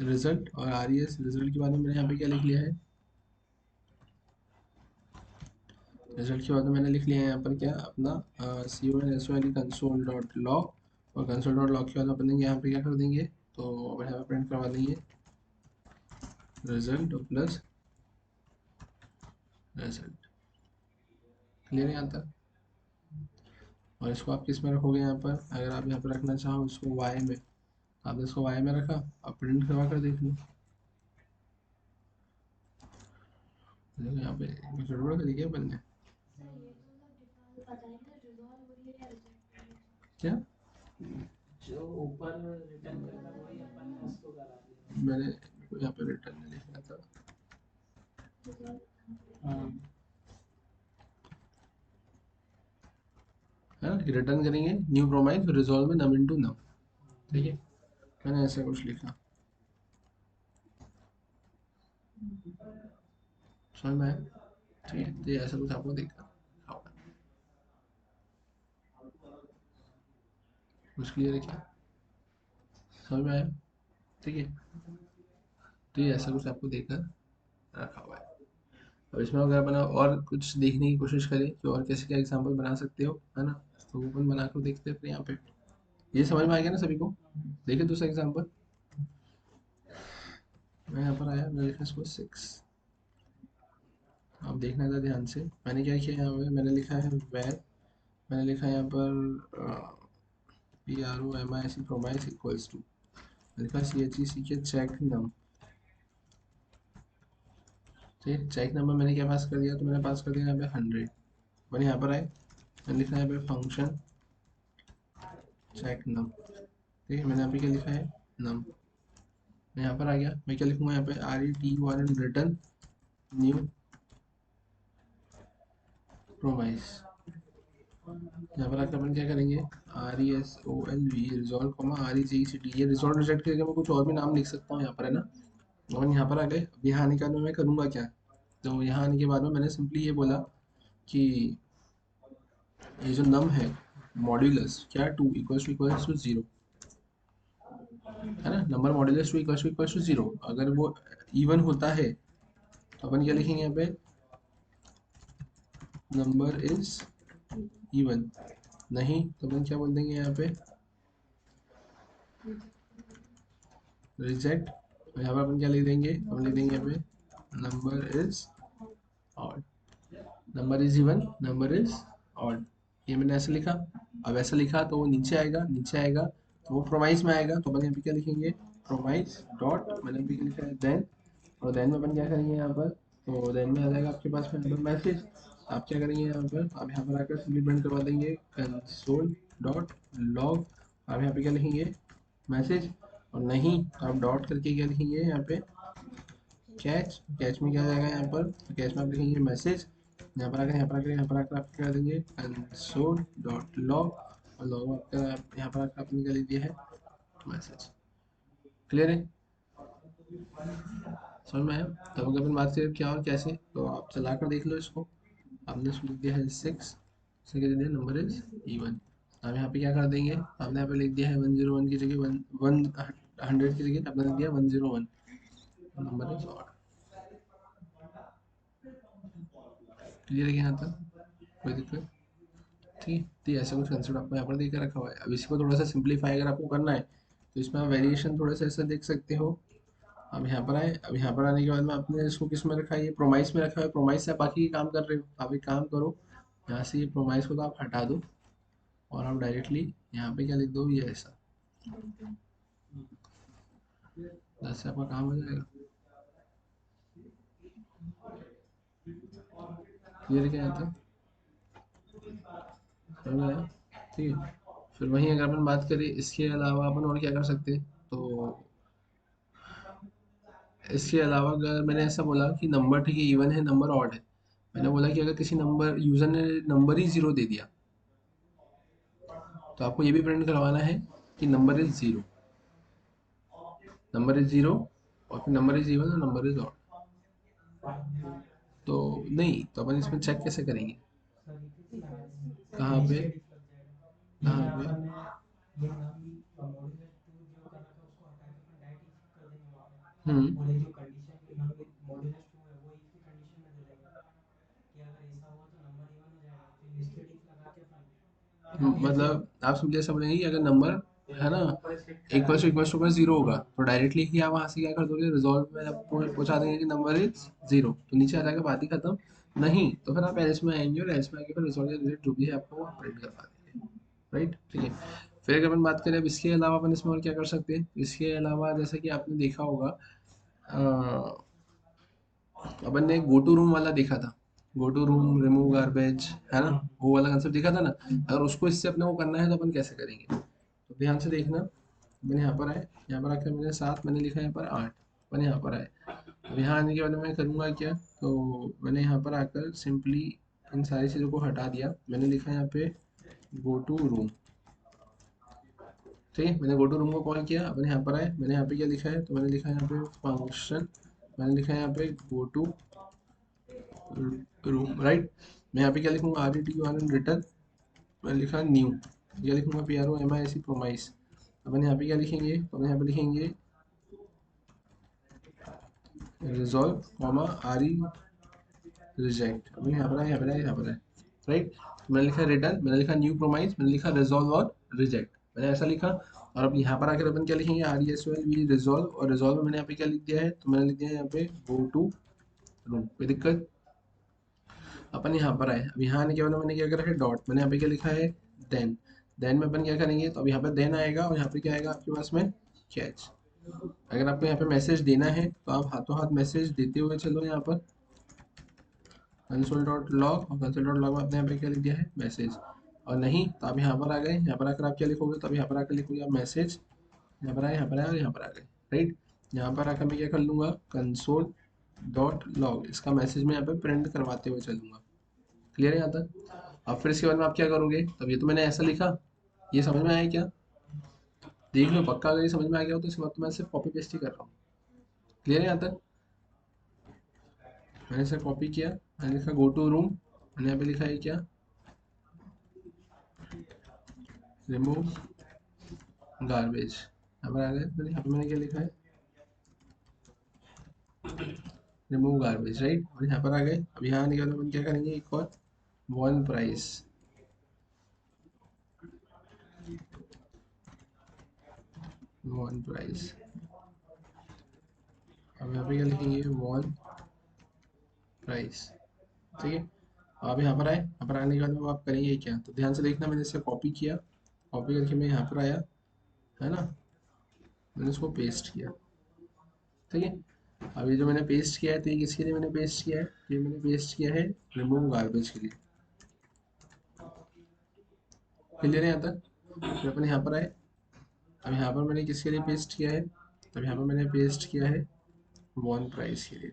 रिजल्ट, और RES रिजल्ट के बाद में मैंने यहाँ पे क्या लिख लिया है, रिजल्ट के बाद में मैंने लिख लिया है यहाँ पर क्या अपना CONSOL कंसोल डॉट लॉग, और कंसोल डॉट लॉग के बाद अपन यहाँ पे क्या कर देंगे, तो अपन यहाँ पे प्रिंट करवा देंगे रिजल्ट प्लस रिजल्ट। क्लियर है यहाँ तक? और इसको आप किस में रखोगे, यहाँ पर अगर आप यहाँ पर रखना चाहो इसको वाई में, आपने इसको वाई में रखा, आप प्रिंट करवा कर देख लो। देखो यहाँ पे कुछ गड़बड़ करी क्या अपन ने, क्या जो ऊपर रिटर्न करता है वही अपन ने उसको करा दिया। मैंने यहाँ पे रिटर्न नहीं लिखा था, है ना, रिटर्न करेंगे न्यू प्रोमाइस रिजॉल्व में नम इनटू नम। ठीक है, मैंने ऐसा कुछ लिखा, समझ में आया? ठीक है, तो ये ऐसा कुछ आपको देखा होगा। कुछ क्लियर है क्या, समझ में आया? ठीक है, तो ये ऐसा कुछ आपको देखकर रखा हुआ है। अब इसमें अगर अपन और कुछ देखने की कोशिश करें कि और कैसे क्या एग्जाम्पल बना सकते हो, है ना, तो वो अपन बना कर देखते हैं अपने यहाँ पे। ये समझ में आ गया ना सभी को? देखे दूसरा एग्जाम्पल, मैं यहाँ पर आया, मैंने लिखा इसको 6। आप देखना था ध्यान से, मैंने क्या किया यहाँ पे, मैंने लिखा है वेर, मैंने लिखा है यहाँ पर PROMISE प्रोमाइस इक्वल्स टू लिखा CHECK चेक नम। ठीक, चेक नंबर मैंने क्या पास कर दिया, तो मैंने पास कर दिया यहाँ पे 100। मैंने यहाँ पर आए, मैंने लिखा है यहाँ पे फंक्शन चेक नम। ठीक है, मैंने यहाँ पे क्या लिखा है नम। मैं यहाँ पर आ गया, मैं क्या लिखूंगा यहाँ पे RET1 रिटर्न न्यू प्रोमाइस। यहाँ पर आकर अपन क्या करेंगे RESOLV रिजॉल्व RECT। ये रिजॉल्व रिजेक्ट करके मैं कुछ और भी नाम लिख सकता हूँ यहाँ पर, है ना। और यहाँ पर आ गए, अब यहाँ आने के बाद में मैं करूँगा क्या, तो यहाँ आने के बाद में मैंने सिंपली ये बोला कि ये जो नम है मॉड्यूलस क्या 2 इक्वल्स टू 0, है ना। नंबर मॉड्यूलस 2 इक्वल्स टू 0, अगर वो इवन होता है तो अपन क्या लिखेंगे यहाँ पे नंबर इज इवन, नहीं तो अपन क्या बोल देंगे यहाँ पे रिजेक्ट। यहाँ पर अपन क्या लिख देंगे, हम लिख देंगे यहाँ पे number is odd, number is even, number is odd. ये मैंने ऐसे लिखा। अब ऐसा लिखा तो वो नीचे आएगा, नीचे आएगा तो वो प्रोमाइस में आएगा, तो अपन यहाँ पे क्या लिखेंगे प्रोमाइस डॉट, मैंने भी लिखा है देन, और देन में अपन क्या करेंगे यहाँ पर, तो देन में आ जाएगा आपके पास में मैसेज। आप क्या करेंगे यहाँ पर, आप यहाँ पर आकर सिंपली प्रिंट करवा देंगे कंसोल डॉट लॉग। आप यहाँ पे क्या लिखेंगे मैसेज, और नहीं तो आप डॉट करके क्या लिखेंगे यहाँ पे कैच। कैच में क्या आ जाएगा यहाँ पर, तो कैच में आप लिखेंगे मैसेज। यहाँ पर आकर आप क्या देंगे कंसोल डॉट लॉग, और लॉग आपका यहाँ पर आकर आपने क्या लिख दिया है मैसेज। क्लियर है, समझ में आया। तब अगर अपन बात करें क्या और कैसे, तो आप चला कर देख लो इसको। आपने इसको लिख दिया है 6 से क्या दिया नंबर इज इवन। आप यहाँ पे क्या कर देंगे, आपने यहाँ पे लिख दिया है 101 की जगह 100 की जगह आपने लिख दिया 101 नंबर इज ऑड। क्लियर है यहाँ तक, कोई दिक्कत। ठीक, तो ऐसा कुछ कंसेप्ट आपको यहाँ पर देख कर रखा हुआ है। अब इसको थोड़ा सा सिंप्लीफाई अगर आपको करना है तो इसमें आप वेरिएशन थोड़ा सा ऐसा देख सकते हो। अब यहाँ पर आए, अब यहाँ पर आने के बाद में आपने इसको किस में रखा है, ये प्रोमाइस में रखा है। प्रोमाइस से आप बाकी काम कर रहे हो, आप एक काम करो, यहाँ से ये प्रोमाइस को तो आप हटा दो और आप डायरेक्टली यहाँ पे क्या लिख दो, ये ऐसा 10 से आपका काम हो जाएगा। क्लियर क्या आता है, समझ आया। ठीक है, फिर वहीं अगर अपन बात करें इसके अलावा अपन और क्या कर सकते हैं, तो इसके अलावा अगर मैंने ऐसा बोला कि नंबर ठीक है इवन है नंबर ऑड है, मैंने बोला कि अगर किसी नंबर यूजर ने नंबर ही 0 दे दिया तो आपको ये भी प्रिंट करवाना है कि नंबर इज 0, नंबर इज 0, और फिर नंबर इज इवन और नंबर इज ऑड। तो नहीं, तो अपन इसमें चेक कैसे करेंगे, कहाँ पे, कहाँ पे, मतलब आप समझे ऐसा बोलेंगे कि अगर नंबर है ना इक्वल टू 0 होगा तो डायरेक्टली ही आप वहाँ से क्या कर दोगे रिजॉल्व में आपको पहुंचा देंगे कि नंबर इज 0, तो नीचे आ जाएगा, बात ही खत्म। नहीं तो फिर आप एल्स में आएंगे और एल्स में आके फिर रिजॉल्व या रिजल्ट जो भी है आपको प्रिंट करवा देंगे, राइट। ठीक है, फिर अगर अपन बात करें अब इसके अलावा अपन इसमें और क्या कर सकते हैं, इसके अलावा जैसे कि आपने देखा होगा अपन ने गो टू रूम वाला देखा था, go to room remove garbage, है ना, वो वाला कंसेप्ट देखा था ना। अगर उसको इससे अपने को करना है तो अपन कैसे करेंगे, तो ध्यान से देखना। मैंने यहाँ पर आए, यहाँ पर आकर मैंने 7 मैंने लिखा है, यहाँ पर 8 मैंने यहाँ पर आए। अब यहाँ आने के बाद मैं करूँगा क्या, तो मैंने यहाँ पर आकर सिंपली इन सारी चीज़ों को हटा दिया। मैंने लिखा है यहाँ पे गो टू रूम, ठीक है, मैंने गो टू रूम को कॉल किया। मैंने यहाँ पर आए, मैंने यहाँ पे क्या लिखा है, तो मैंने लिखा है यहाँ पे फंक्शन, मैंने लिखा है यहाँ पे गो टू रूम, राइट। मैं यहाँ पे क्या लिखूंगा RET1 रिटर्न, मैंने लिखा न्यू, क्या लिखूंगा PROMISE प्रोमाइस। अपन यहाँ पे क्या लिखेंगे, तो अपन यहाँ पे लिखेंगे रिजॉल्व कॉमा RE रिजेक्ट। अपन यहाँ पर आए, यहाँ पर आए, यहाँ पर आए, राइट। मैंने लिखा रिटर्न, मैंने लिखा न्यू प्रोमाइस, मैंने लिखा रिजॉल्व और रिजेक्ट, मैंने ऐसा लिखा। और अब यहाँ पर आकर अपन क्या लिखेंगे RESOLV रिजॉल्व, और रिजॉल्व में मैंने यहाँ पे क्या लिख दिया है, तो मैंने लिख दिया है यहाँ पे गो टू रूम। कोई दिक्कत, अपन यहाँ पर आए, अब यहाँ आने के बाद मैंने क्या करा है डॉट, मैंने यहाँ पे क्या लिखा है देन, देन में अपन क्या करेंगे, तो अब यहाँ पे देन आएगा और यहाँ पे क्या आएगा आपके पास में, कैच। अगर आपको यहाँ पे मैसेज देना है तो आप हाथों हाथ मैसेज देते हुए चलो यहाँ पर console.log, और console.log में आपने यहाँ पे क्या लिख दिया है, मैसेज। और नहीं तो आप यहाँ पर आ गए, यहाँ पर आकर आप क्या लिखोगे, तो अब यहाँ पर आकर लिखोगे आप मैसेज, यहाँ पर आए, यहाँ पर आए और यहाँ पर आ गए, राइट। यहाँ पर आकर मैं क्या कर लूँगा, console.log, इसका मैसेज मैं यहाँ पे प्रिंट करवाते हुए चलूँगा। क्लियर है यहाँ तक। अब फिर इसके बाद में आप क्या करोगे, तब ये तो मैंने ऐसा लिखा, ये समझ में आया क्या, देख लो पक्का, अगर ये समझ में आ गया हो तो इसके बाद तो मैं सिर्फ कॉपी पेस्ट ही कर रहा हूँ। क्लियर है यहाँ तक। मैंने इसे कॉपी किया, मैंने लिखा गो टू रूम, मैंने यहाँ पे लिखा है क्या, रिमूव गार्बेज। यहाँ पर आ गए, मैंने यहाँ पे मैंने क्या लिखा है, रिमूव गार्बेज, राइट। और यहाँ पर आ गए, अब यहाँ आने के बाद अपन क्या करेंगे, एक और वन प्राइस, वन प्राइस। अब यहाँ पे क्या लिखेंगे, वन प्राइस, ठीक है। अब यहाँ पर आए, यहाँ पर आने के बाद अब आप करेंगे क्या, तो ध्यान से देखना, मैंने इसे कॉपी किया, कॉपी करके मैं यहाँ पर आया, है ना, मैंने इसको पेस्ट किया, ठीक है। अब ये जो मैंने पेस्ट किया है, तो ये किसके लिए मैंने पेस्ट किया है, ये मैंने पेस्ट किया है रिमूव गार्बेज के लिए। क्लियर है यहाँ तक। फिर अपन यहाँ पर आए, अब यहाँ पर मैंने किसके लिए पेस्ट किया है, अब यहाँ पर मैंने पेस्ट किया है वन प्राइस के लिए।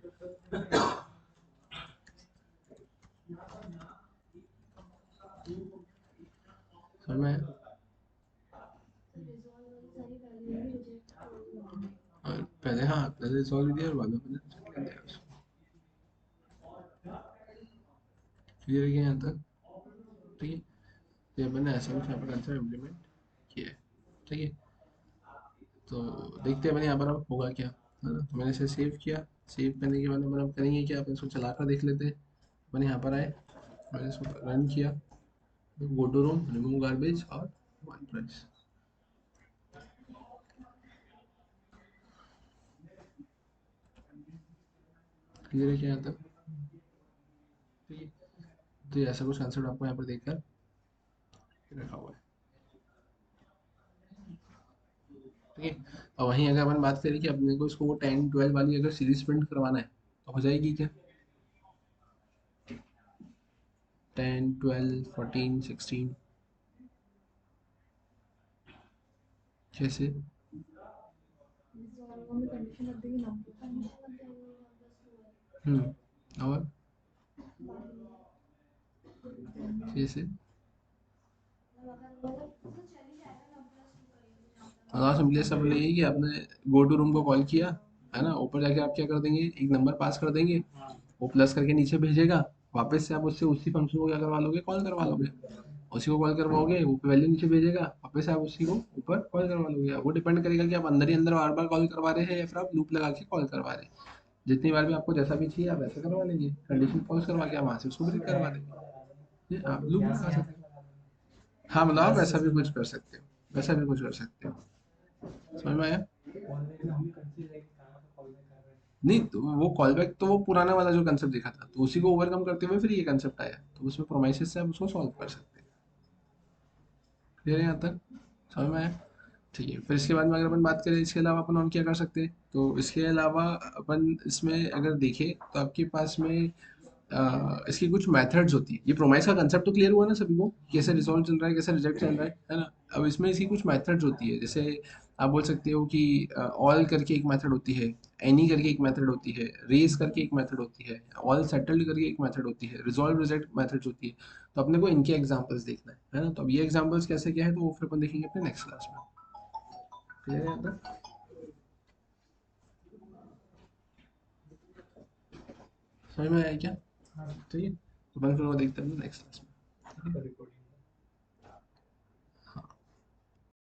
समझ में आया? और पहले, हाँ पहले सॉल्व दिया और बाद में मैंने check कर दिया उसको। क्लियर है क्या यहाँ तक, ठीक है। तो ये मैंने ऐसा कुछ यहाँ पर आंसर इम्प्लीमेंट किया है, ठीक है। तो देखते हैं मैंने यहाँ पर अब होगा क्या, है ना। तो मैंने इसे सेव किया, सेव करने के बाद अपन अब करेंगे क्या, अपन इसको चला कर देख लेते हैं। मैंने यहाँ पर आए, मैंने इसको रन किया, go to room, remove garbage और वन प्राइस। क्लियर है क्या यहाँ तक, ठीक है। तो ये ऐसा कुछ आंसर आपको यहाँ पर देखकर रखा हुआ है, ठीक है। और वहीं अगर अपन बात करें कि अपने को इसको वो 10-12 वाली अगर सीरीज प्रिंट करवाना है तो हो जाएगी क्या, 10, 12, 14, 16, कैसे। रिजॉल्व में कंडीशन रख देंगे नंबर और कैसे, हाँ सिंपली सब नहीं है कि आपने गो टू रूम को कॉल किया, है ना, ऊपर जाके आप क्या कर देंगे, एक नंबर पास कर देंगे, वो प्लस करके नीचे भेजेगा, वापस से आप उससे उसी फंक्शन को क्या करवा लोगे, कॉल करवा लोगे, उसी को कॉल करवाओगे, वो वैल्यू नीचे भेजेगा, वापस से आप उसी को ऊपर कॉल करवा लोगे। वो डिपेंड करेगा कि आप अंदर ही अंदर बार बार कॉल करवा रहे हैं या फिर आप लूप लगा के कॉल करवा रहे हैं। जितनी बार भी आपको जैसा भी चाहिए आप वैसा करवा लेंगे, कंडीशन फॉल्स करवा के आप वहाँ से उसको ब्रेक करवा देंगे, ये आप लूप लगा सकते हैं। हाँ मतलब आप वैसा भी कुछ कर सकते हो, वैसा भी कुछ कर सकते हो, समझ में आया। ऑनलाइन हम कंफ्यूज है कि कहाँ से कॉल बैक कर रहे हैं। नहीं तो वो कॉल बैक तो वो पुराना वाला जो कंसेप्ट देखा था, तो उसी को ओवरकम करते हुए फिर ये कंसेप्ट आया, तो उसमें प्रोमाइसेस से आप उसको सॉल्व कर सकते हैं। क्लियर है यहाँ तक, समझ में आया, ठीक है। फिर इसके बाद में अगर अपन बात करें इसके अलावा अपन और क्या कर सकते हैं, तो इसके अलावा अपन इसमें अगर देखें तो आपके पास में इसकी कुछ मेथड्स होती है। ये प्रोमाइस का कंसेप्ट तो क्लियर हुआ ना सभी को, कैसे रिजॉल्व चल रहा है, कैसे रिजेक्ट चल रहा है ना। अब इसमें इसकी कुछ मेथड्स होती है, जैसे आप बोल सकते हो कि ऑल करके एक मेथड होती है, एनी करके एक मेथड होती है, रेस करके एक मेथड होती है, ऑल सेटल्ड करके एक मेथड होती है, रिजॉल्व रिजेक्ट मेथड्स होती है। तो अपने को इनके एग्जांपल्स देखना है ना। तो अब ये एग्जांपल्स कैसे क्या है तो वो फिर अपन देखेंगे अपने नेक्स्ट क्लास में। क्लियर है यहाँ तक? समझ में आया क्या, हाँ ठीक है। तो अपन फिर वो देखते हैं नेक्स्ट क्लास में। रिकॉर्डिंग